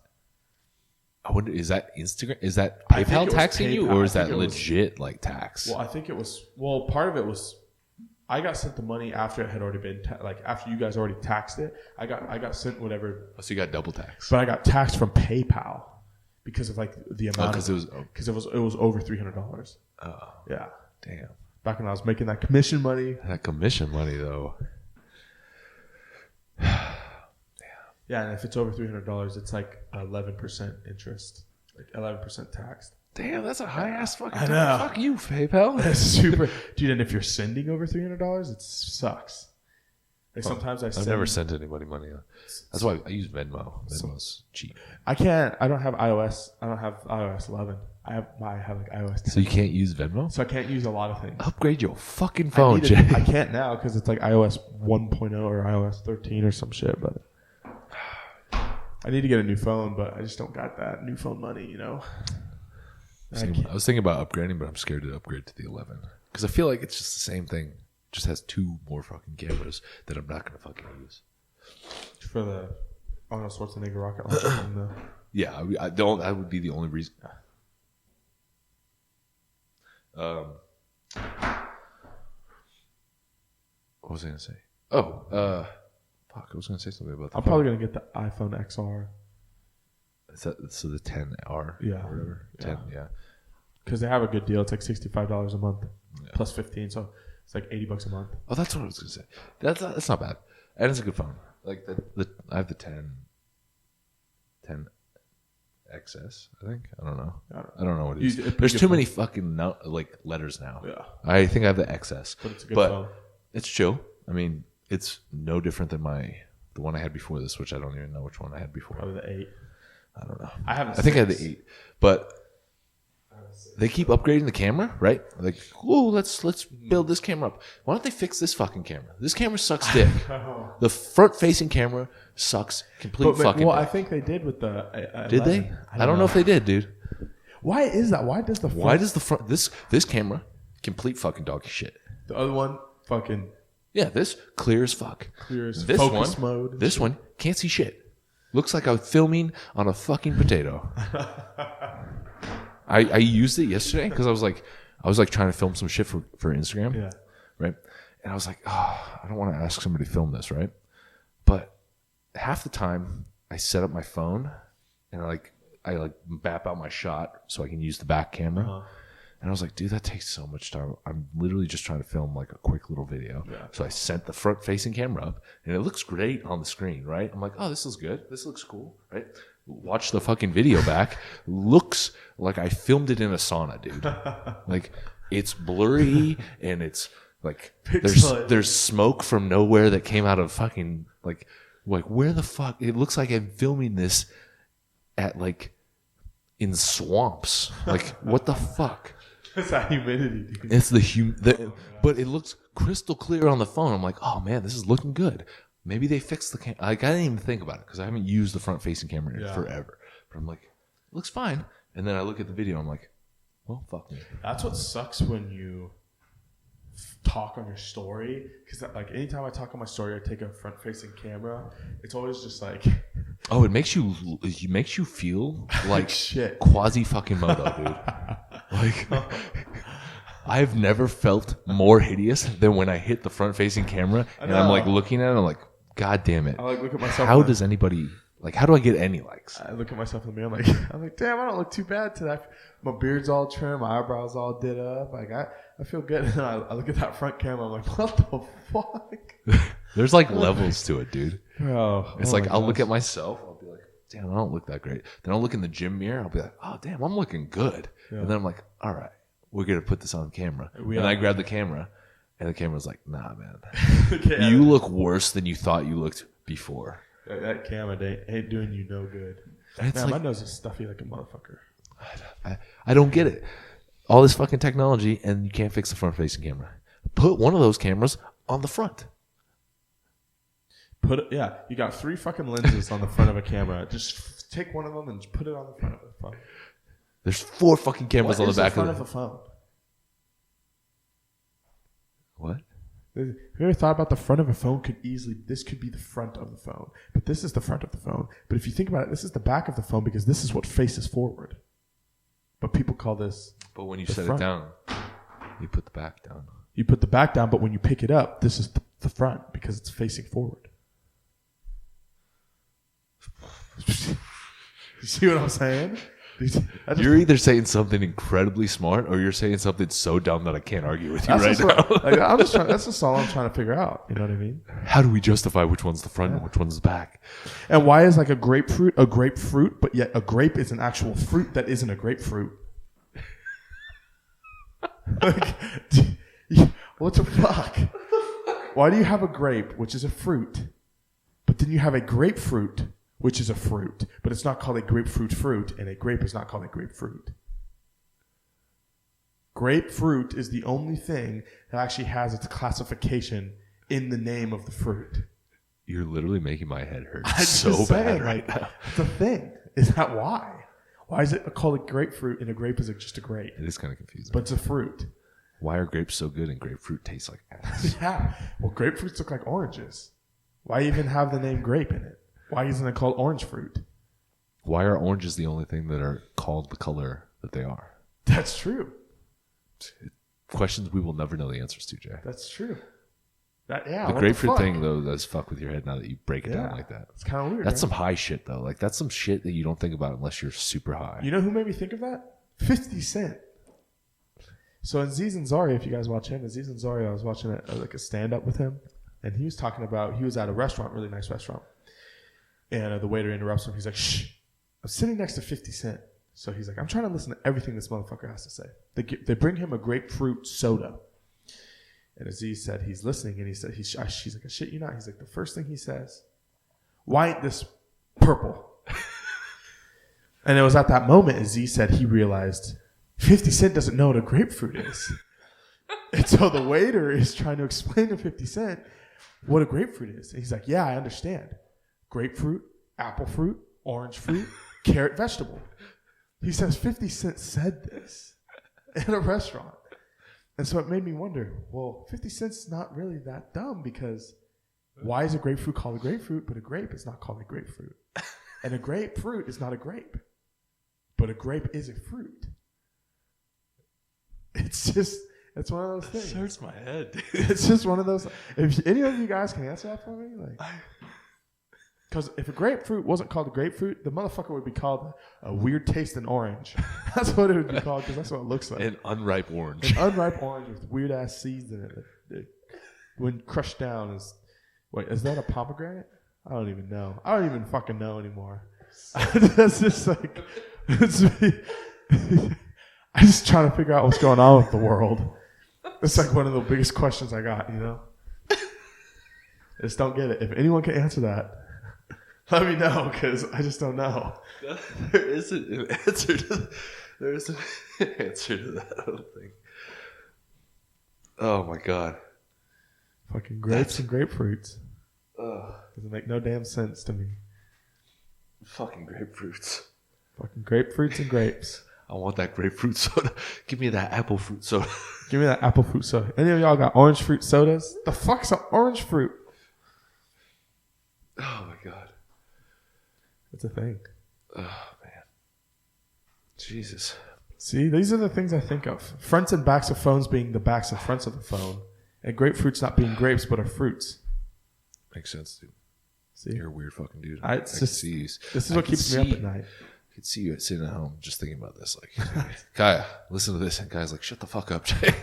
I wonder, is that Instagram? Is that PayPal taxing you, or is that legit like tax? Well, I think it was. Well, part of it was. I got sent the money after it had already been after you guys already taxed it. I got sent whatever. So you got double tax. But I got taxed from PayPal because of like the amount. Because it was over $300. Oh yeah. Damn. Back when I was making that commission money. That commission money though. Yeah, and if it's over $300, it's like 11% interest, like 11% taxed. Damn, that's a high ass fucking. I know. Fuck you, PayPal. That's super, dude. And if you're sending over $300, it sucks. Like sometimes I've never sent anybody money. That's why I use Venmo. Venmo's cheap. I don't have iOS. I don't have iOS 11. I have like iOS 10. So you can't use Venmo? So I can't use a lot of things. Upgrade your fucking phone, Jay. I can't now because it's like iOS 1.0 or iOS 13 or some shit. But I need to get a new phone, but I just don't got that new phone money, you know? I was thinking about upgrading, but I'm scared to upgrade to the 11. Because I feel like it's just the same thing. Just has 2 more fucking cameras that I'm not going to fucking use. For the Arnold Schwarzenegger rocket launcher. And yeah, I don't. That would be the only reason. What was I going to say? Fuck, I was going to say something about that. I'm probably going to get the iPhone XR. Is that, so the 10R? Yeah. Or whatever? 10, yeah. Because they have a good deal. It's like $65 a month. Yeah. Plus 15, so it's like $80 a month. Oh, that's what I was going to say. That's not bad. And it's a good phone. Like I have the 10 XS, I think. I don't know. I don't know what it is. There's too many fucking letters now. Yeah. I think I have the XS. But it's a good phone. It's chill. I mean, it's no different than the one I had before this, which I don't even know which one I had before. Probably the 8. I don't know. I think I had the 8. But they keep upgrading the camera, right? Like, oh, let's build this camera up. Why don't they fix this fucking camera? This camera sucks dick. The front-facing camera sucks fucking Well, dick. I think they did with the Did they? I don't know if they did, dude. Why is that? Why does the front... this camera complete fucking dog shit? The other one, fucking... Yeah, this clear as fuck. Clear as this focus one, mode. This one can't see shit. Looks like I was filming on a fucking potato. I used it yesterday because I was like trying to film some shit for Instagram. Yeah. Right. And I was like, I don't want to ask somebody to film this, right? But half the time I set up my phone and I map out my shot so I can use the back camera. Uh-huh. And I was like, dude, that takes so much time. I'm literally just trying to film like a quick little video. Yeah. So I sent the front facing camera up and it looks great on the screen, right? I'm like, oh, this looks good. This looks cool, right? Watch the fucking video back. Looks like I filmed it in a sauna, dude. Like, it's blurry and it's like there's smoke from nowhere that came out of fucking like where the fuck? It looks like I'm filming this at like in swamps. Like, what the fuck? It's that humidity, dude. It's but it looks crystal clear on the phone. I'm like, oh man, this is looking good. Maybe they fixed the camera. Like, I didn't even think about it because I haven't used the front-facing camera in forever. But I'm like, it looks fine. And then I look at the video. I'm like, well, fuck me. That's what sucks when you talk on your story. Because like anytime I talk on my story, I take a front-facing camera. It's always just like, oh, it makes you feel like shit. Quasi fucking moto, dude. Like, I've never felt more hideous than when I hit the front-facing camera and I'm like looking at it. I'm like, God damn it! I like look at myself. How does anybody like? How do I get any likes? I look at myself in the mirror. I'm like, damn, I don't look too bad today. My beard's all trimmed, my eyebrows all did up. Like, I feel good. And I look at that front camera. I'm like, what the fuck? There's like levels to it, dude. It's like I'll gosh. look at myself. I'll be like, damn, I don't look that great. Then I'll look in the gym mirror. I'll be like, oh damn, I'm looking good. Yeah. And then I'm like, all right, we're gonna put this on camera. And I grab the camera, and the camera's like, nah, man, you look worse than you thought you looked before. That camera ain't doing you no good. Man, like, my nose is stuffy like a motherfucker. I don't get it. All this fucking technology, and you can't fix the front-facing camera. Put one of those cameras on the front. You got 3 fucking lenses on the front of a camera. Just take one of them and just put it on the front of the phone. There's 4 fucking cameras on the back of the phone. What? Have you ever thought about the front of a phone this could be the front of the phone, but this is the front of the phone. But if you think about it, this is the back of the phone because this is what faces forward. But people call this. But when you set it down, you put the back down. You put the back down, but when you pick it up, this is the front because it's facing forward. You see what I'm saying? You're either saying something incredibly smart or you're saying something so dumb that I can't argue with you right now. That's just all I'm trying to figure out. You know what I mean? How do we justify which one's the front and which one's the back? And why is like a grapefruit, but yet a grape is an actual fruit that isn't a grapefruit? Like, what the fuck? Why do you have a grape, which is a fruit, but then you have a grapefruit, which is a fruit, but it's not called a grapefruit fruit, and a grape is not called a grapefruit? Grapefruit is the only thing that actually has its classification in the name of the fruit. You're literally making my head hurt I'm so just bad saying, right now. The thing is that why? Why is it called a grapefruit and a grape is just a grape? It is kind of confusing. But it's a fruit. Why are grapes so good and grapefruit tastes like ass? Yeah. Well, grapefruits look like oranges. Why even have the name grape in it? Why isn't it called orange fruit? Why are oranges the only thing that are called the color that they are? That's true. Questions we will never know the answers to, Jay. That's true. The The grapefruit thing, though, does fuck with your head now that you break it down like that. It's kind of weird. That's some high shit, though. Like, that's some shit that you don't think about unless you're super high. You know who made me think of that? 50 Cent. So in Aziz Ansari, if you guys watch him, Aziz Ansari, I was watching a stand-up with him, and he was talking about, he was at a restaurant, really nice restaurant, and the waiter interrupts him. He's like, shh, I'm sitting next to 50 Cent. So he's like, I'm trying to listen to everything this motherfucker has to say. They bring him a grapefruit soda. And Aziz said he's listening, and he said, she's like, I shit you not. He's like, the first thing he says, why ain't this purple? And it was at that moment Aziz said he realized 50 Cent doesn't know what a grapefruit is. And so the waiter is trying to explain to 50 Cent what a grapefruit is. And he's like, yeah, I understand. Grapefruit, apple fruit, orange fruit, carrot vegetable. He says 50 Cent said this in a restaurant. And so it made me wonder, well, 50 Cent's not really that dumb, because why is a grapefruit called a grapefruit, but a grape is not called a grapefruit? And a grapefruit is not a grape, but a grape is a fruit. It's one of those things. This hurts my head, dude. It's just one of those. If any of you guys can answer that for me, because if a grapefruit wasn't called a grapefruit, the motherfucker would be called a weird tasting orange. That's what it would be called, because that's what it looks like. An unripe orange. An unripe orange with weird ass seeds in it. When crushed down is that a pomegranate? I don't even know. I don't even fucking know anymore. That's just like I'm just trying to figure out what's going on with the world. It's like one of the biggest questions I got, you know? I just don't get it. If anyone can answer that, let me know, because I just don't know. There isn't an answer to that, I don't think. Oh my god. Fucking grapes and grapefruits. Doesn't make no damn sense to me. Fucking grapefruits. Fucking grapefruits and grapes. I want that grapefruit soda. Give me that apple fruit soda. Give me that apple fruit soda. Any of y'all got orange fruit sodas? The fuck's an orange fruit? Oh my god. It's a thing. Oh man. Jesus. See, these are the things I think of. Fronts and backs of phones being the backs and fronts of the phone. And grapefruits not being grapes, but are fruits. Makes sense, dude. See? You're a weird fucking dude. This is I what can keeps me up at night. I could see you sitting at home just thinking about this. Like, Kaya, listen to this. And Kaya's like, shut the fuck up, Jay.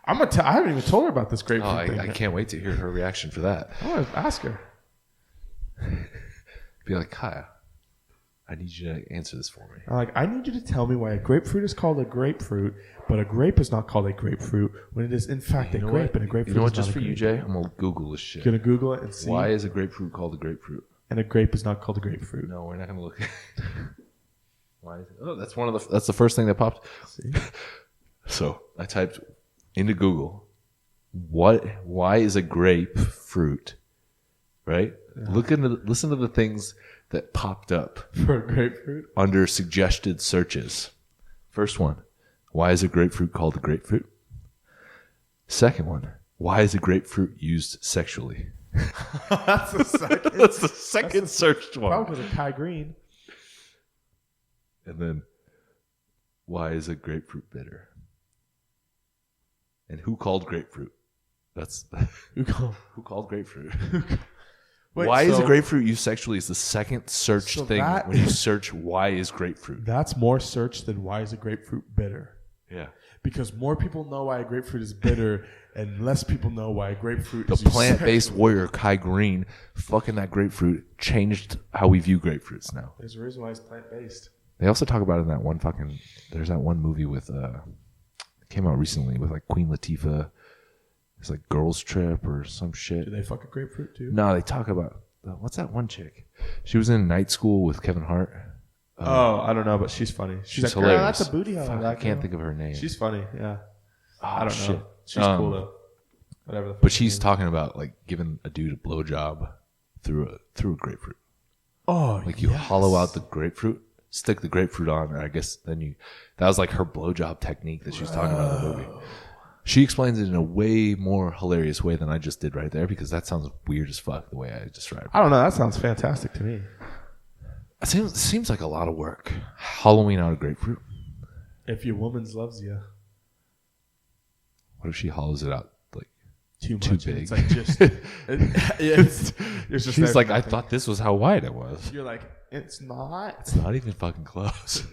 I haven't even told her about this grapefruit thing. I can't wait to hear her reaction for that. I want to ask her. Be like, Kaya, I need you to answer this for me. I need you to tell me why a grapefruit is called a grapefruit, but a grape is not called a grapefruit when it is in fact a grape, and a grapefruit You know what? is not Just for a you, grape. Jay, I'm gonna Google this shit. You're gonna Google it and see Why is a grapefruit called a grapefruit? and a grape is not called a grapefruit. No, we're not gonna look. Why? That's the first thing that popped. See? So I typed into Google, why is a grape fruit? Right? Yeah. Listen to the things that popped up For a grapefruit? under suggested searches. First one, why is a grapefruit called a grapefruit? Second one, why is a grapefruit used sexually? That's the second. That's the second searched one. Probably because of Kai Greene. And then, why is a grapefruit bitter? And who called grapefruit? That's who called grapefruit? Wait, why is a grapefruit used sexually is the second search thing that when you search why is grapefruit. That's more search than why is a grapefruit bitter. Yeah. Because more people know why a grapefruit is bitter and less people know why a grapefruit The is used plant-based sexually. warrior Kai Greene fucking that grapefruit changed how we view grapefruits now. There's a reason why it's plant-based. They also talk about it in that one there's that one movie with came out recently with like Queen Latifah. It's like girls trip or some shit. Do they fuck a grapefruit too? No, they talk about what's that one chick? She was in Night School with Kevin Hart. I don't know, but she's funny. She's like, hilarious. girl, that's a booty hole. Fuck, I can't think of her name. She's funny. Yeah. Oh, I don't shit. know. She's cool though. Whatever. The fuck But she's her name talking about like giving a dude a blowjob through a grapefruit. is. Oh, Like you hollow out the grapefruit, stick the grapefruit on, and I guess then that was like her blowjob technique that she was talking about in the movie. She explains it in a way more hilarious way than I just did right there because that sounds weird as fuck the way I described it. I don't know. That sounds fantastic to me. It seems like a lot of work. Hollowing out a grapefruit. If your woman's loves you. What if she hollows it out like Too too much. big? It's like just. It's just She's like, I nothing. thought this was how wide it was. You're like, it's not. It's not even fucking close.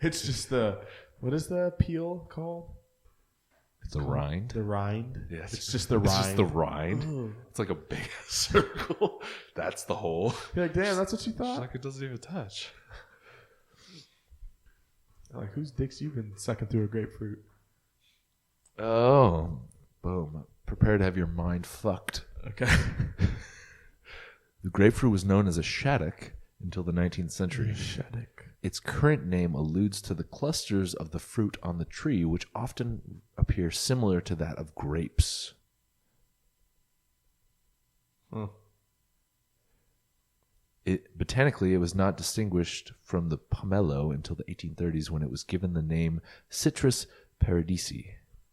It's just the. What is the peel called? It's a rind. The rind. Yes. It's just the rind. It's just the rind. Ooh. It's like a big circle. That's the hole. You're like, damn, that's what you It's thought? like it doesn't even touch. Like, whose dicks you been sucking through a grapefruit? Oh, boom. Prepare to have your mind fucked. Okay. The grapefruit was known as a shaddock until the 19th century. Shaddock. Its current name alludes to the clusters of the fruit on the tree, which often appear similar to that of grapes. Huh. Botanically, it was not distinguished from the pomelo until the 1830s when it was given the name Citrus paradisi.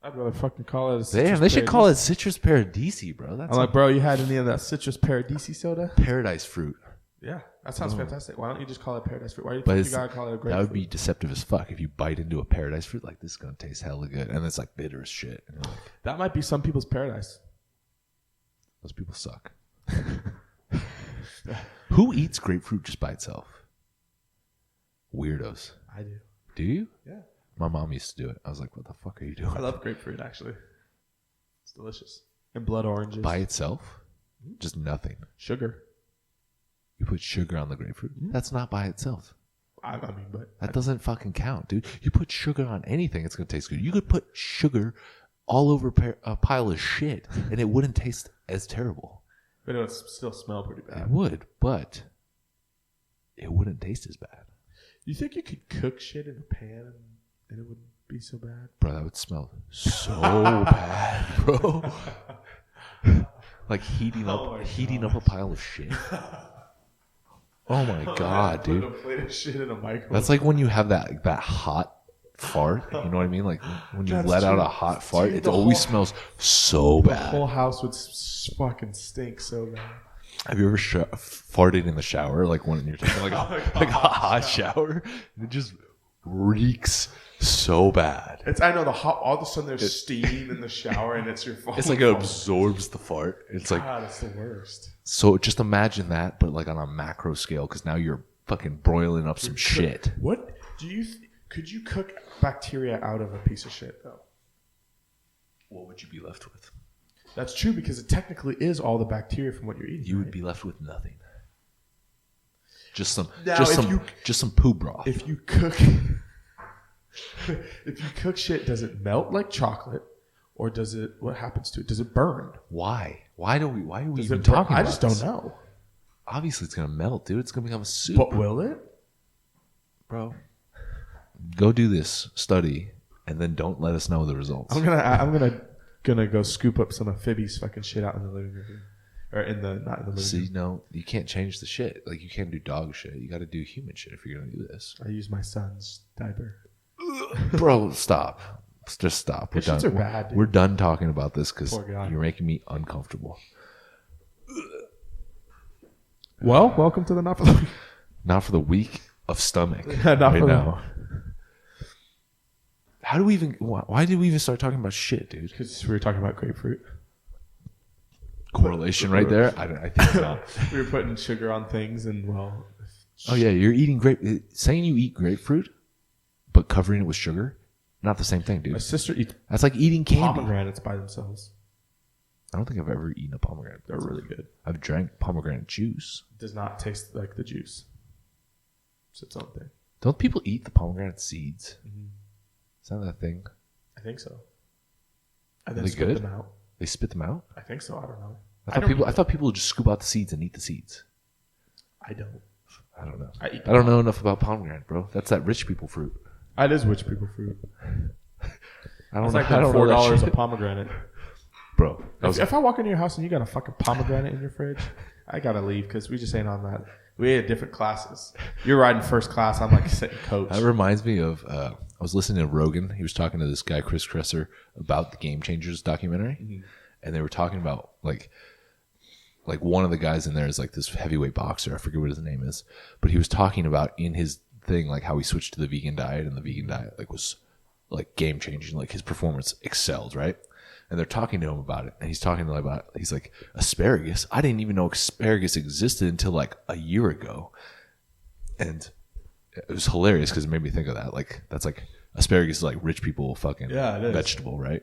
I'd rather fucking call it a citrus Damn, they should call paradisi. it Citrus paradisi, bro. That's I'm like, bro, you had any of that citrus paradisi soda? paradise fruit. Yeah, that sounds fantastic. Why don't you just call it paradise fruit? Why do you But think you gotta call it a grapefruit? that would be deceptive as fuck if you bite into a paradise fruit like this is gonna taste hella good, and it's like bitter as shit. And you're like, That might be some people's paradise. those people suck. Who eats grapefruit just by itself? Weirdos. I do. Do you? Yeah. My mom used to do it. I was like, what the fuck are you doing? I love grapefruit, actually. It's delicious. And blood oranges. By itself? Just nothing. Sugar. You put sugar on the grapefruit? That's not by itself. I mean, but That doesn't fucking count, dude. You put sugar on anything, it's going to taste good. You could put sugar all over a pile of shit, and it wouldn't taste as terrible. it would still smell pretty It bad. would, but it wouldn't taste as bad. You think you could cook shit in a pan and it wouldn't be so bad? Bro, that would smell so bad, bro. Like heating up a pile of shit. Oh my god, Put dude. a plate of shit in a microwave. That's like when you have that hot fart. You know what I mean? Like when you That's let out true. a hot fart, Dude, it the always whole- smells so the bad. whole house would fucking stink so bad. Have you ever farted in the shower? Like when you're taking like a hot shower? And it just reeks so bad. I know all of a sudden there's steam in the shower and it's your fault. It's like it absorbs the fart. It's like, God, it's the worst. so just imagine that, but like on a macro scale, because now you're fucking broiling up some shit. What do you? Could you cook bacteria out of a piece of shit though? What would you be left with? That's true because it technically is all the bacteria from what you're eating. You would right? be left with nothing. Just some, Now, just if some, you- just some poo broth. If you cook, if you cook shit, does it melt like chocolate, or does it? What happens to it? Does it burn? Why? Why are we Does even it burn? talking I about just this? don't know. Obviously, it's gonna melt, dude. It's gonna become a soup, But will it? bro. Go do this study, and then don't let us know the results. I'm gonna go scoop up some of Phoebe's fucking shit out in the living room, or not in the living room. See, no, you can't change the shit. Like you can't do dog shit. You got to do human shit if you're gonna do this. I use my son's diaper. Bro, stop. Just stop. We're His shits done. are bad, dude. We're done talking about this because Poor guy. you're making me uncomfortable. Well, welcome to the Not for the Weak. Not for the weak of stomach. Not right for the- now. How do we even? Why did we even start talking about shit, dude? Because we were talking about grapefruit. Correlation right there. I think not. We were putting sugar on things, and well, Oh yeah, you're eating saying you eat grapefruit, but covering it with sugar, not the same thing, my dude. sister eats That's like eating candy. pomegranates by themselves. I don't think I've ever eaten a pomegranate. They're really good. I've drank pomegranate juice. It does not taste like the juice. It's its own thing. Don't people eat the pomegranate seeds? Mm-hmm. Is that a thing? I think so. And then Are they spit good? them out. They spit them out? I think so. I don't know. I thought people would just scoop out the seeds and eat the seeds. I don't. I don't know. I don't know enough about pomegranate, bro. That's that rich people fruit. It is rich people fruit. I don't It's know. like I don't know that $4 a shit. pomegranate. Bro. If I walk into your house and you got a fucking pomegranate in your fridge, I gotta leave because we just ain't on that. We had different classes. You're riding first class. I'm like sitting coach. That reminds me of I was listening to Rogan. He was talking to this guy Chris Kresser about the Game Changers documentary, and they were talking about like one of the guys in there is like this heavyweight boxer. I forget what his name is, but he was talking about in his thing like how he switched to the vegan diet, and the vegan diet like was like game changing. Like his performance excelled, right? And they're talking to him about it, and he's talking to them about, he's like, asparagus? I didn't even know asparagus existed until like a year ago. And it was hilarious because it made me think of that. Like, that's like, asparagus is like rich people fucking vegetable, right?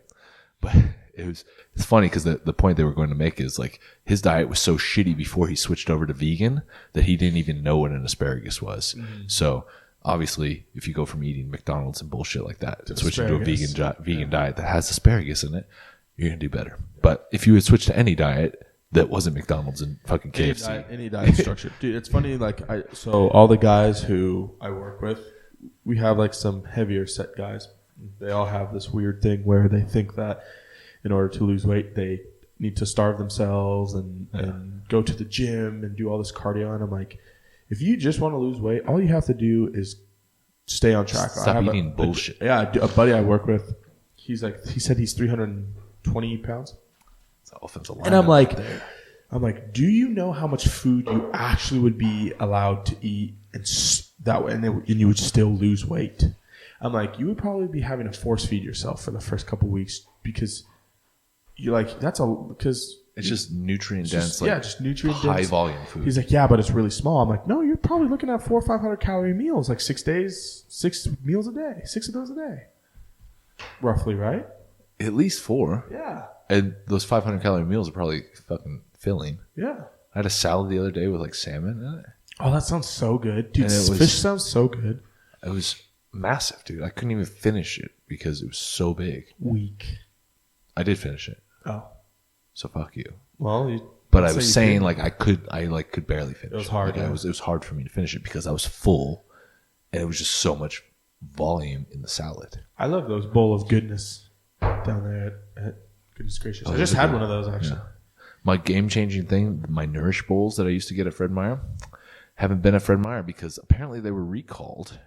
But it's funny because the point they were going to make is like, his diet was so shitty before he switched over to vegan that he didn't even know what an asparagus was. So obviously, if you go from eating McDonald's and bullshit like that to switching to a vegan diet that has asparagus in it, you're going to do better. But if you would switch to any diet that wasn't McDonald's and fucking KFC. Any diet structure. Dude, it's funny. Like, so all the guys who I work with, we have like some heavier set guys. They all have this weird thing where they think that in order to lose weight, they need to starve themselves and go to the gym and do all this cardio. And I'm like, if you just want to lose weight, all you have to do is stay on track. Stop eating bullshit. A buddy I work with, he said he's 320 pounds. It's an offensive line. And I'm like, do you know how much food you actually would be allowed to eat and that way, and you would still lose weight? I'm like, you would probably be having to force feed yourself for the first couple weeks because you're like, because it's just nutrient dense, just nutrient high dense volume food. He's like, yeah, but it's really small. I'm like, no, you're probably looking at 400 or 500 calorie meals, like 6 days, 6 meals a day, 6 of those a day, roughly, right? At least 4. Yeah. And those 500 calorie meals are probably fucking filling. Yeah. I had a salad the other day with like salmon in it. Oh, that sounds so good, dude. Fish sounds so good. It was massive, dude. I couldn't even finish it because it was so big. Weak. I did finish it. Oh. So fuck you. Well, but I was saying like I could barely finish. It was hard. Like, it was hard for me to finish it because I was full, and it was just so much volume in the salad. I love those bowl of goodness down there at Goodness Gracious. I just had one of those actually. Yeah. My game changing thing, my Nourish bowls that I used to get at Fred Meyer, haven't been at Fred Meyer because apparently they were recalled.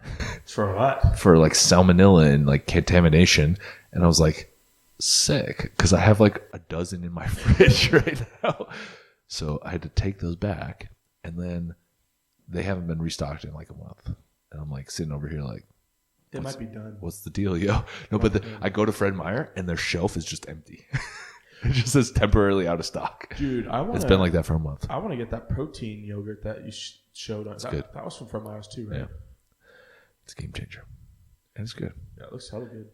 For what? For like salmonella and like contamination, and I was like, sick, because I have like a dozen in my fridge right now. So I had to take those back, and then they haven't been restocked in like a month. And I'm like sitting over here like, it might be done. What's the deal, yo? No, but I go to Fred Meyer and their shelf is just empty. It just says temporarily out of stock. Dude, it's been like that for a month. I want to get that protein yogurt that you showed us. Good. That was from Fred Meyer's too, right? Yeah. It's a game changer. And it's good. Yeah, it looks hella good.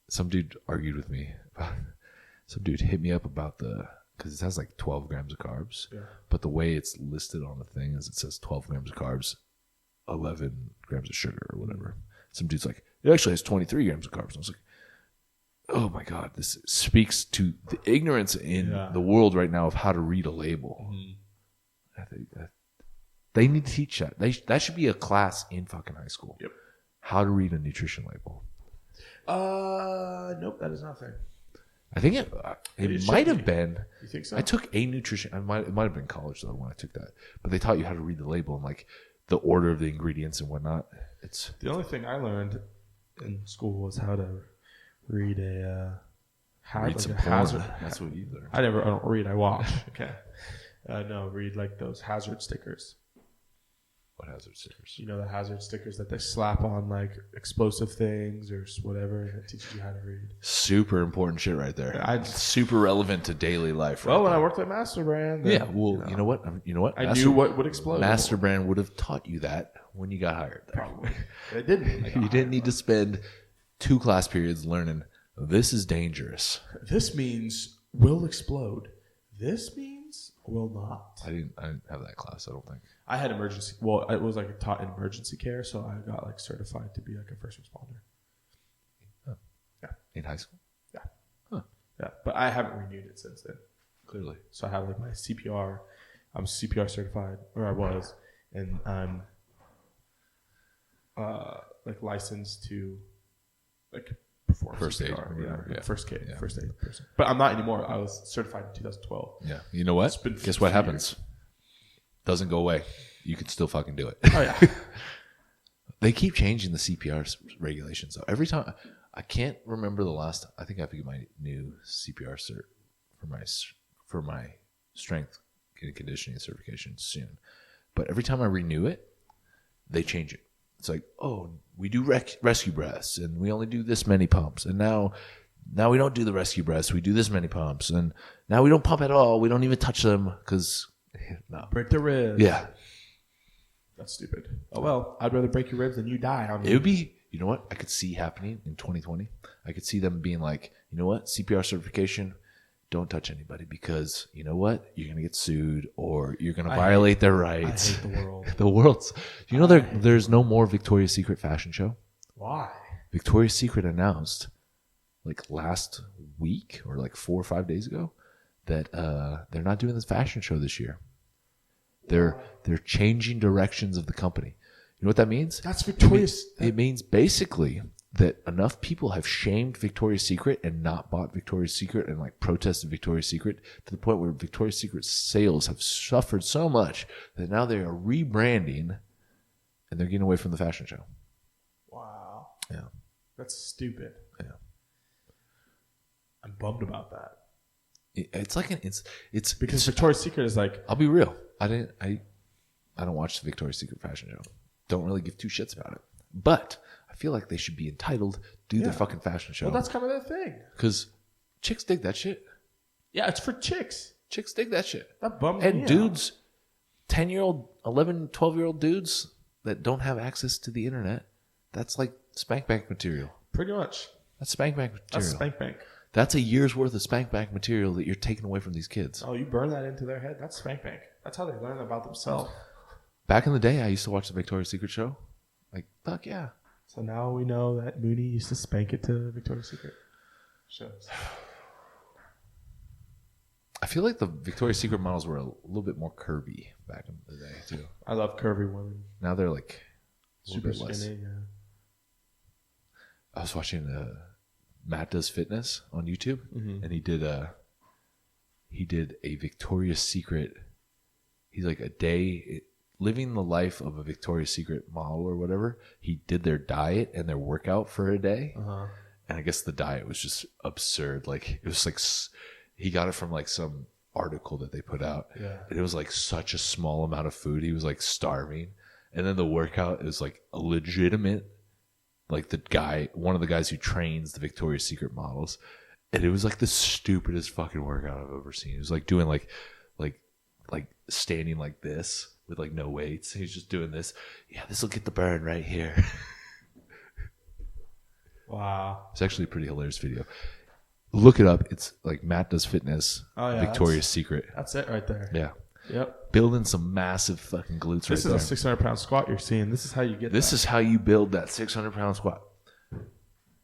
Some dude argued with me. Some dude hit me up about because it has like 12 grams of carbs. Yeah. But the way it's listed on the thing is it says 12 grams of carbs, 11 grams of sugar or whatever. Some dude's like, it actually has 23 grams of carbs. And I was like, oh my God, this speaks to the ignorance in the world right now of how to read a label. Mm-hmm. I think they need to teach that. That should be a class in fucking high school. Yep. How to read a nutrition label. Nope, that is not a thing. I think it might have been. You think so? I took a nutrition. It might have been college though when I took that. But they taught you how to read the label and like the order of the ingredients and whatnot. It's the only thing I learned in school was how to read hazard. That's what you learned. I don't read. I watch. Okay. No, read like those hazard stickers. What hazard stickers? You know the hazard stickers that they slap on like explosive things or whatever, and it teaches you how to read. Super important shit right there. Super relevant to daily life. Well, when I worked at Master Brand, then, you know what? I knew what would explode. Master Brand would have taught you that when you got hired there. Probably. It didn't. You didn't need to spend 2 class periods learning this is dangerous. This means will explode. This means will not. I didn't have that class, I don't think. I had emergency. Well, it was like taught in emergency care, so I got like certified to be like a first responder. Oh. Yeah. In high school? Yeah. Huh. Yeah, but I haven't renewed it since then. Clearly. So I have like my CPR. I'm CPR certified, or I was, and I'm like licensed to like perform First aid, CPR. yeah. First aid, Yeah. first aid person. But I'm not anymore. I was certified in 2012. Yeah. You know what? It's been Guess what 50 happens? Doesn't go away. You can still fucking do it. Oh yeah. They keep changing the CPR regulations. So every time, I can't remember the last. I think I have to get my new CPR cert for my strength and conditioning certification soon. But every time I renew it, they change it. It's like, oh, we do rescue breaths, and we only do this many pumps, and now we don't do the rescue breaths. We do this many pumps, and now we don't pump at all. We don't even touch them because no. Break the ribs. Yeah. That's stupid. Oh well, I'd rather break your ribs than you die. It would be, you know what I could see happening in 2020? I could see them being like, you know what, CPR certification, don't touch anybody because, you know what, you're going to get sued or you're going to violate their rights. I hate the world. The world's, you know, there's no more Victoria's Secret fashion show. Why? Victoria's Secret announced like last week or like 4 or 5 days ago that they're not doing this fashion show this year. They're changing directions of the company. You know what that means? That's Victoria's. It means basically that enough people have shamed Victoria's Secret and not bought Victoria's Secret and like protested Victoria's Secret to the point where Victoria's Secret sales have suffered so much that now they are rebranding and they're getting away from the fashion show. Wow. Yeah. That's stupid. Yeah. I'm bummed about that. It's like it's Because Victoria's Secret is like, I'll be real. I don't watch the Victoria's Secret fashion show. Don't really give two shits about it. But I feel like they should be entitled to do their fucking fashion show. well, that's kind of their thing. Because chicks dig that shit. Yeah, it's for chicks. Chicks dig that shit. That bums me And out. dudes, 10-year-old, 11, 12-year-old dudes that don't have access to the internet, that's like spank bank material. Pretty much. That's spank bank material. That's spank bank. That's a year's worth of spank bank material that you're taking away from these kids. Oh, you burn that into their head? That's spank bank. That's how they learn about themselves. Back in the day, I used to watch the Victoria's Secret show. Like, fuck yeah. So now we know that Mooney used to spank it to Victoria's Secret shows. I feel like the Victoria's Secret models were a little bit more curvy back in the day, too. I love curvy women. Now they're like a little Super bit less. skinny, yeah. I was watching Matt Does Fitness on YouTube, and he did a Victoria's Secret. He's like a day living the life of a Victoria's Secret model or whatever. He did their diet and their workout for a day, and I guess the diet was just absurd. Like it was like he got it from like some article that they put out, and it was like such a small amount of food. He was like starving, and then the workout is like a legitimate. Like one of the guys who trains the Victoria's Secret models, and it was like the stupidest fucking workout I've ever seen. It was like doing like standing like this with like no weights. He's just doing this. Yeah, this will get the burn right here. Wow. It's actually a pretty hilarious video. Look it up. It's like Matt Does Fitness, Victoria's Secret. That's it right there. Yeah. Yep. Building some massive fucking glutes This right there. is a 600-pound squat you're seeing. This is how you get This is how you build that 600-pound squat.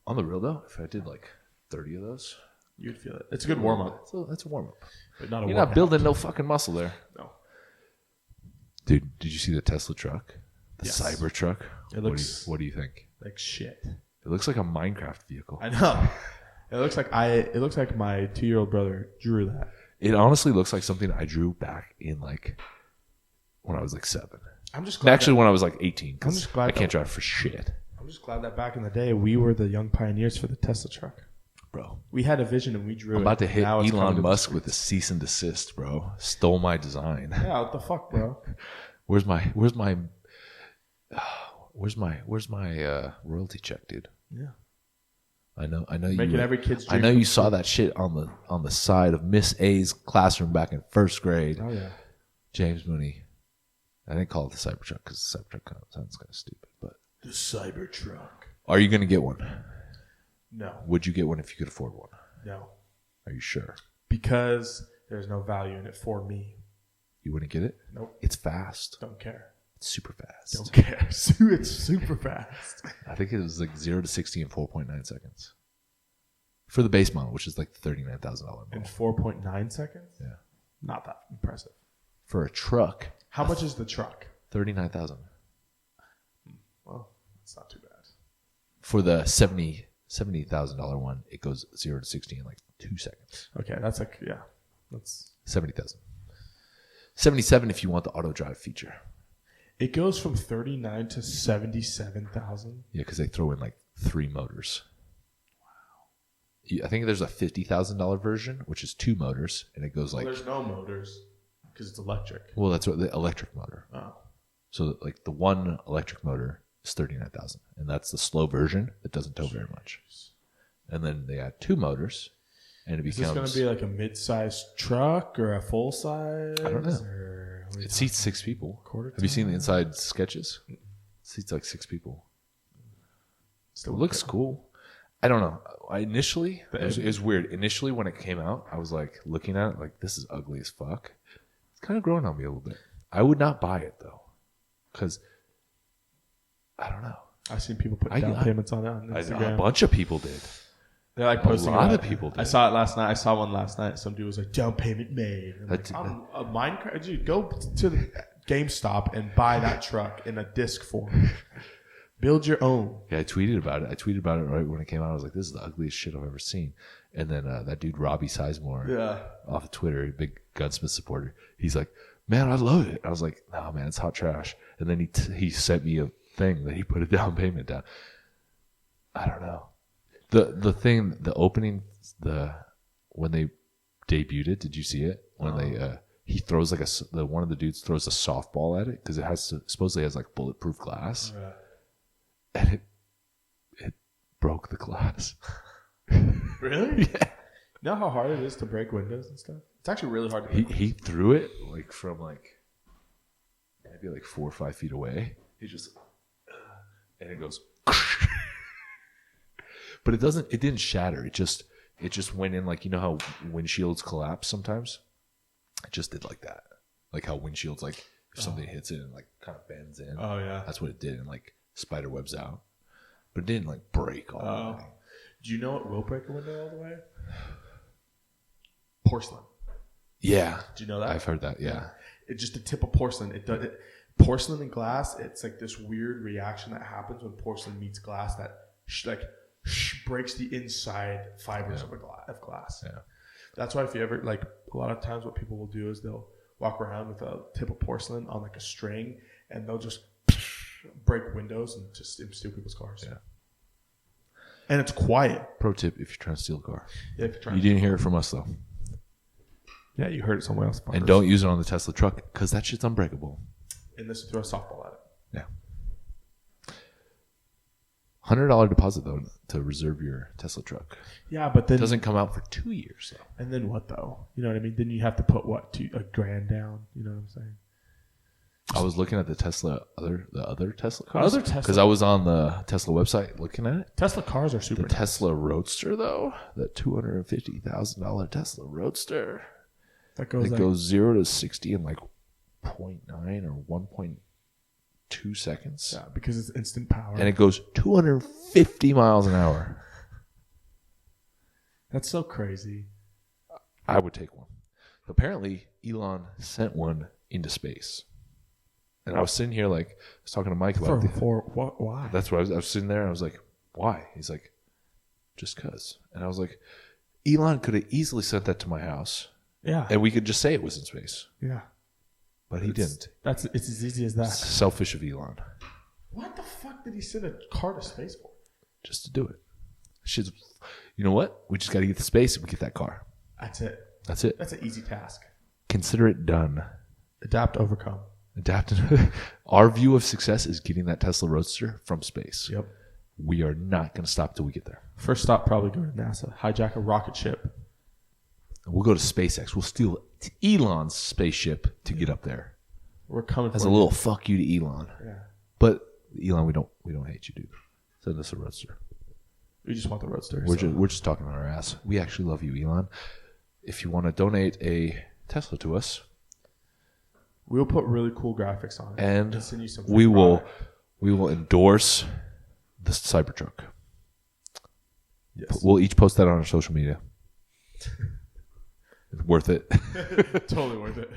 On the real though, if I did like 30 of those, you'd feel it. It's a good warm-up. that's a warm-up. But not a You're workout. not building no fucking muscle there. No. Dude, did you see the Tesla truck? The Yes. Cybertruck? It looks What do you think? like shit. It looks like a Minecraft vehicle. I know. It looks like my 2-year-old brother drew that. It honestly looks like something I drew back in like when I was like 7. I'm just glad Actually, when I was like 18. 'cause I'm just glad I can't that- drive for shit, I'm just glad that back in the day we were the young pioneers for the Tesla truck. bro. We had a vision and we drew it. I'm about to hit Now it's coming Elon to the Musk streets. with a cease and desist, bro. Stole my design. Yeah, what the fuck, bro? Where's my royalty check, dude? Yeah. I know Making you. every kid's I dream know come you saw that shit on the side of Miss A's classroom back in first grade. Oh yeah. James Mooney. I didn't call it the Cybertruck because the Cybertruck sounds kind of stupid. But The Cybertruck. are you going to get one? No. Would you get one if you could afford one? No. Are you sure? Because there's no value in it for me. You wouldn't get it? Nope. It's fast. Don't care. It's super fast. Don't care. It's super fast. I think it was like 0 to 60 in 4.9 seconds. For the base model, which is like the $39,000 model. In 4.9 seconds? Yeah. Not that impressive. For a truck, How much is the truck? $39,000. Well, that's not too bad. For the $70,000 one, it goes 0 to 60 in like 2 seconds. Okay, that's like, yeah. That's 70,000. 77 if you want the auto drive feature. It goes from 39 to 77,000. Yeah, because they throw in like 3 motors. Wow. I think there's a $50,000 version, which is 2 motors, and it goes like. Well, there's no motors because it's electric. Well, that's what the electric motor. Oh. So like the one electric motor is 39,000, and that's the slow version that doesn't tow very much. And then they add 2 motors, and it becomes. Is this going to be like a mid-sized truck or a full size? I don't know. It seats 6 people. Have you seen the inside sketches? It seats like 6 people. It looks cool. I don't know. It was weird. Initially, when it came out, I was like looking at it like, this is ugly as fuck. It's kind of growing on me a little bit. I would not buy it though, because I don't know. I've seen people put down payments on it on Instagram. A bunch of people did. They're like posting. A lot of people did. I saw it last night. I saw one last night. Some dude was like, down payment made. I'm a Minecraft. Dude, go to the GameStop and buy that truck in a disc form. Build your own. Yeah, I tweeted about it right when it came out. I was like, this is the ugliest shit I've ever seen. And then that dude, Robbie Sizemore, off of Twitter, a big Gunsmith supporter, he's like, man, I love it. I was like, no, man, it's hot trash. And then he sent me a thing that he put a down payment down. I don't know. The thing, the opening, when they debuted it, did you see it? When he throws like one of the dudes throws a softball at it because it supposedly has like bulletproof glass, and it broke the glass. Really? Yeah. You know how hard it is to break windows and stuff? It's actually really hard to break. He threw it like from like maybe like 4 or 5 feet away. He just and it goes. But it didn't shatter. It just went in like, you know how windshields collapse sometimes? It just did like that. Like how windshields, like if something hits it and like kind of bends in. Oh yeah. That's what it did, and like spider webs out. But it didn't like break all the way. Do you know what will break a window all the way? Porcelain. Yeah. Do you know that? I've heard that, yeah. It's just the tip of porcelain. Porcelain and glass, it's like this weird reaction that happens when porcelain meets glass that breaks the inside fibers of glass. Yeah. That's why if you ever, like, a lot of times what people will do is they'll walk around with a tip of porcelain on like a string, and they'll just break windows and just steal people's cars. Yeah. And it's quiet. Pro tip if you're trying to steal a car. Yeah, if you're trying you didn't hear it from us though. Yeah, you heard it somewhere else. And don't use it on the Tesla truck because that shit's unbreakable. And this will throw a softball at it. Yeah. $100 deposit though to reserve your Tesla truck. Yeah, but then it doesn't come out for 2 years though. And then what though? You know what I mean? Then you have to put $1,000 down. You know what I'm saying? I was looking at the other Tesla cars. Other Tesla, because I was on the Tesla website looking at it. Tesla cars are super. The Tesla Roadster though, that $250,000 Tesla Roadster, that goes goes 0 to 60 in like 0.9 or 1.2 seconds. Yeah, because it's instant power. And it goes 250 miles an hour. That's so crazy. I would take one. Apparently, Elon sent one into space. And I was sitting here like, I was talking to Mike about it. Why? That's what I was sitting there and I was like, why? He's like, just cause. And I was like, Elon could have easily sent that to my house. Yeah. And we could just say it was in space. Yeah. But he didn't. It's as easy as that. Selfish of Elon. What the fuck did he send a car to space for? Just to do it. You know what? We just got to get to space and we get that car. That's it. That's it. That's an easy task. Consider it done. Adapt, overcome. Our view of success is getting that Tesla Roadster from space. Yep. We are not going to stop till we get there. First stop, probably go to NASA. Hijack a rocket ship. We'll go to SpaceX. We'll steal Elon's spaceship to get up there. We're coming as a little fuck you to Elon. Yeah. But Elon, we don't hate you, dude. Send us a Roadster. We just want the Roadster. We're just talking on our ass. We actually love you, Elon. If you want to donate a Tesla to us, we'll put really cool graphics on it. And send you some we will endorse the Cybertruck. Yes. We'll each post that on our social media. It's worth it. Totally worth it.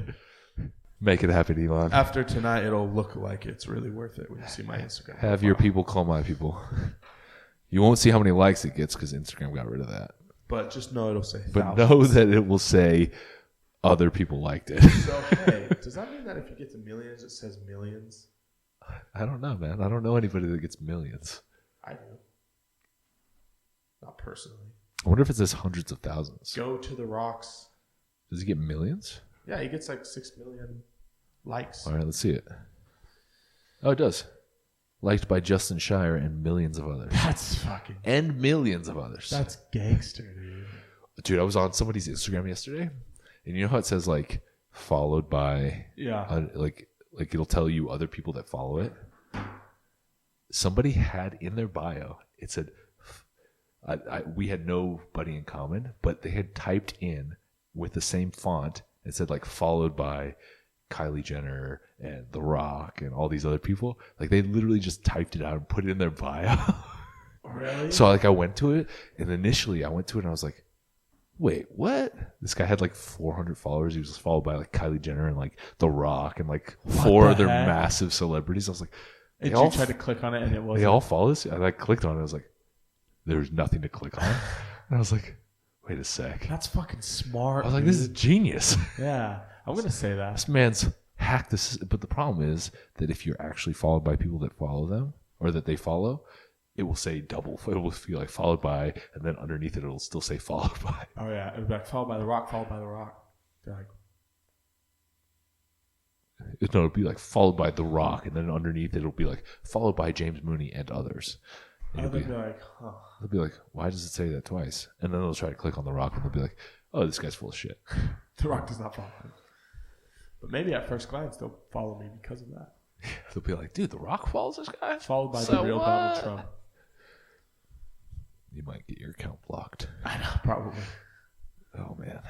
Make it happen, Elon. After tonight, it'll look like it's really worth it when you see my Instagram. Have your people call my people. You won't see how many likes it gets because Instagram got rid of that. But just know it'll say But thousands. know that it will say other people liked it. So, hey, does that mean that if you get to millions, it says millions? I don't know, man. I don't know anybody that gets millions. I do. Not personally. I wonder if it says hundreds of thousands. Go to the rocks. Does he get millions? Yeah, he gets like 6 million likes. All right, let's see it. Oh, it does. Liked by Justin Shire and millions of others. That's fucking... And millions of others. That's gangster, dude. Dude, I was on somebody's Instagram yesterday, and you know how it says, like, followed by... Yeah. Like it'll tell you other people that follow it. Somebody had in their bio, it said, we had nobody in common, but they had typed in with the same font, it said, like, followed by Kylie Jenner and The Rock and all these other people. Like, they literally just typed it out and put it in their bio. Really? So, like, I went to it, and initially I went to it and I was like, wait, what? This guy had like 400 followers. He was followed by like Kylie Jenner and like The Rock and like four other massive celebrities. I was like, did you try to click on it and it wasn't? They all follow this? And I clicked on it. I was like, there's nothing to click on. And I was like, wait a sec. That's fucking smart. I was like, this is genius. Yeah, I'm going to say that. This man's hacked this. But the problem is that if you're actually followed by people that follow them or that they follow, it will say double. It will feel like followed by, and then underneath it, it'll still say followed by. Oh, yeah. It would be like followed by The Rock, followed by The Rock. They're like, no, it'll be like followed by The Rock, and then underneath it'll be like followed by James Mooney and others. And they'll be like, huh. They'll be like, why does it say that twice? And then they'll try to click on The Rock, and they'll be like, oh, this guy's full of shit. The Rock does not follow him. But maybe at first glance, they'll follow me because of that. They'll be like, dude, The Rock follows this guy? Followed by the real what? Donald Trump. You might get your account blocked. I know, probably. Oh, man.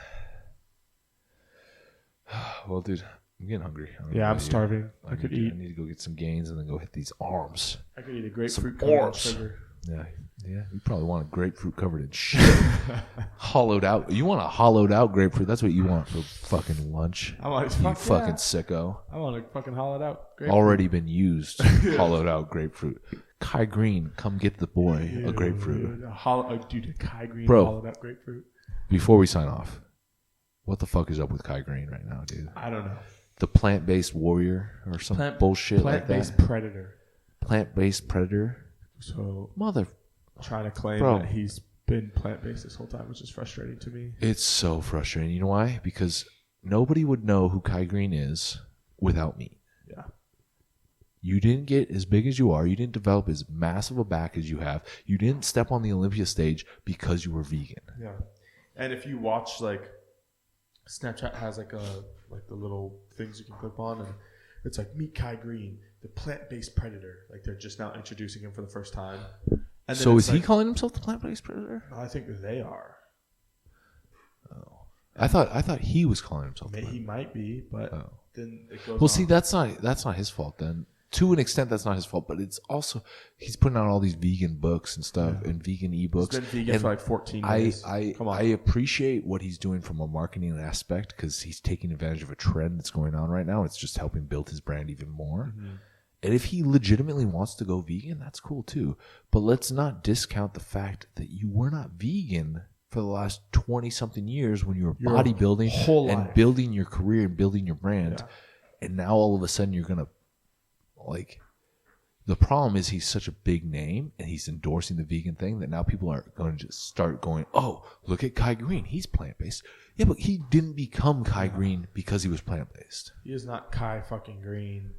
Well, dude, I'm getting hungry. Yeah, I'm starving. I could eat. I need to go get some gains and then go hit these arms. I could eat a grapefruit covered in sugar. Yeah. You probably want a grapefruit covered in shit. Hollowed out. You want a hollowed out grapefruit. That's what you want for fucking lunch. I'm like, you fucking sicko. I want a fucking hollowed out grapefruit. Already been used. Hollowed out grapefruit. Kai Greene, come get the boy a grapefruit. Dude, a Kai Greene hollowed out grapefruit. Before we sign off, what the fuck is up with Kai Greene right now, dude? I don't know. The plant-based warrior or some bullshit like that? Plant-based predator. Plant-based predator? So, mother... trying to claim that he's been plant-based this whole time, which is frustrating to me. It's so frustrating. You know why? Because nobody would know who Kai Greene is without meat. Yeah. You didn't get as big as you are. You didn't develop as massive a back as you have. You didn't step on the Olympia stage because you were vegan. Yeah. And if you watch, like, Snapchat has like the little things you can clip on, and it's like, meet Kai Greene, the plant-based predator. Like, they're just now introducing him for the first time. And so is he calling himself the plant-based predator? I think they are. Oh, I thought he was calling himself. He might be, but then it goes. Well, see, that's not his fault. Then, to an extent, that's not his fault. But it's also he's putting out all these vegan books and stuff and vegan ebooks. He's been vegan for like 14 days. I appreciate what he's doing from a marketing aspect because he's taking advantage of a trend that's going on right now. It's just helping build his brand even more. Mm-hmm. And if he legitimately wants to go vegan, that's cool too. But let's not discount the fact that you were not vegan for the last 20-something years when you were bodybuilding and building your career and building your brand. Yeah. And now all of a sudden you're going to, like, the problem is he's such a big name and he's endorsing the vegan thing that now people are going to just start going, oh, look at Kai Greene. He's plant-based. Yeah, but he didn't become Kai Greene because he was plant-based. He is not Kai fucking Greene.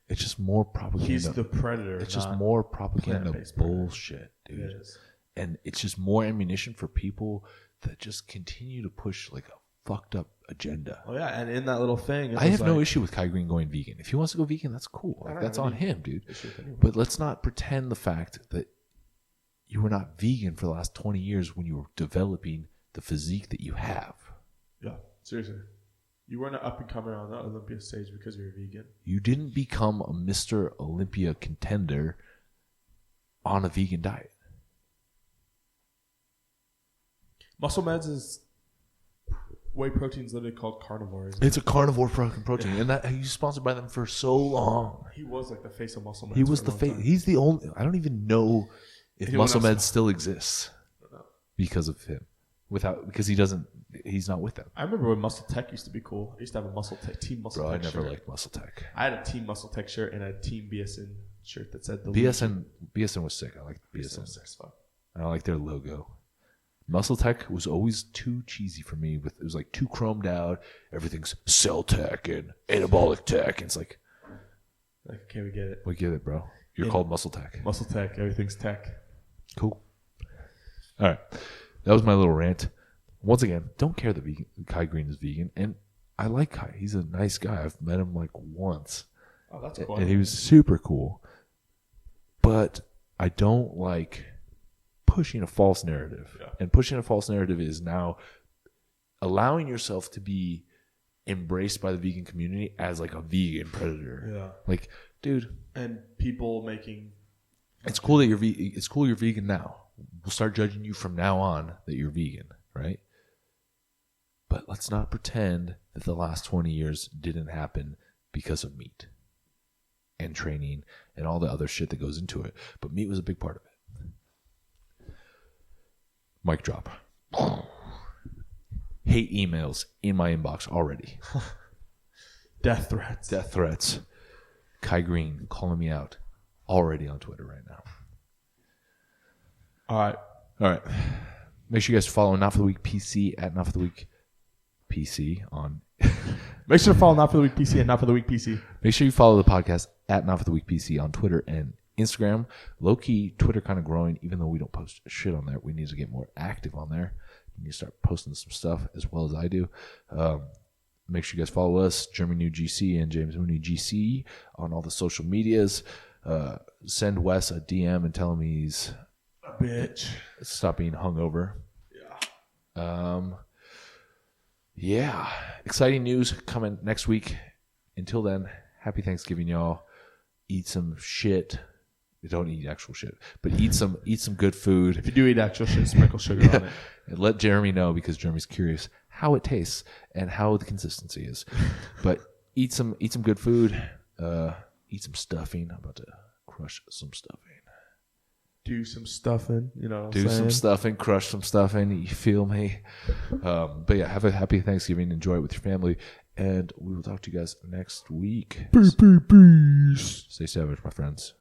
It's just more propaganda. He's the predator. It's just more propaganda bullshit, dude. It is. And it's just more ammunition for people that just continue to push like a fucked up agenda. Oh yeah, and in that little thing, I have no issue with Kai Greene going vegan. If he wants to go vegan, that's cool. Like, that's on him, dude. But let's not pretend the fact that you were not vegan for the last 20 years when you were developing the physique that you have. Yeah, seriously. You weren't an up-and-comer on the Olympia stage because you were vegan. You didn't become a Mr. Olympia contender on a vegan diet. Muscle Meds is whey protein's literally called carnivore. Isn't it? It's a carnivore fucking protein, and that he's sponsored by them for so long. He was like the face of Muscle Meds. He was for the a long face. time. He's the only. I don't even know if Anyone Muscle else? Meds still exists because of him. Because he doesn't. He's not with them. I remember when Muscle Tech used to be cool. I used to have a Muscle Tech team Muscle Bro, I Tech never shirt. liked Muscle Tech. I had a team Muscle Tech shirt and a team BSN shirt that said the BSN was sick. I liked BSN BSN. was sick as fuck. I like their logo. Muscle Tech was always too cheesy for me. It was like too chromed out. Everything's cell tech and anabolic tech. And it's like, Okay, we get it. we get it, bro. You're called Muscle Tech. Muscle Tech, everything's tech. Cool. All right. That was my little rant. Once again, don't care that Kai Greene is vegan. And I like Kai. He's a nice guy. I've met him like once. Oh, that's cool. And he was super cool. But I don't like pushing a false narrative. Yeah. And pushing a false narrative is now allowing yourself to be embraced by the vegan community as like a vegan predator. Yeah. Like, dude, And people making it's cool that it's cool you're vegan now. We'll start judging you from now on that you're vegan, right? But let's not pretend that the last 20 years didn't happen because of meat and training and all the other shit that goes into it. But meat was a big part of it. Mic drop. Hate emails in my inbox already. death threats. Death threats. Kai Greene calling me out already on Twitter right now. All right. Make sure you guys follow Not For The Week PC at Not For The Week PC on. Make sure to follow Not For The Week PC and Not For The Week PC. Make sure you follow the podcast at Not For The Week PC on Twitter and Instagram. Low key, Twitter kind of growing, even though we don't post shit on there. We need to get more active on there. We need to start posting some stuff as well as I do. Make sure you guys follow us, Jeremy New GC and James Mooney GC on all the social medias. Send Wes a DM and tell him he's A bitch. stop being hungover. Yeah. Yeah. Exciting news coming next week. Until then, happy Thanksgiving, y'all. Eat some shit. Don't eat actual shit, but eat some good food. If you do eat actual shit, sprinkle sugar on it. And let Jeremy know, because Jeremy's curious how it tastes and how the consistency is. But eat some good food. Eat some stuffing. I'm about to crush some stuffing. Do some stuffing, you know what I'm Do saying? some stuffing, crush some stuffing. You feel me? But yeah, have a happy Thanksgiving. Enjoy it with your family. And we will talk to you guys next week. Peace. Stay savage, my friends.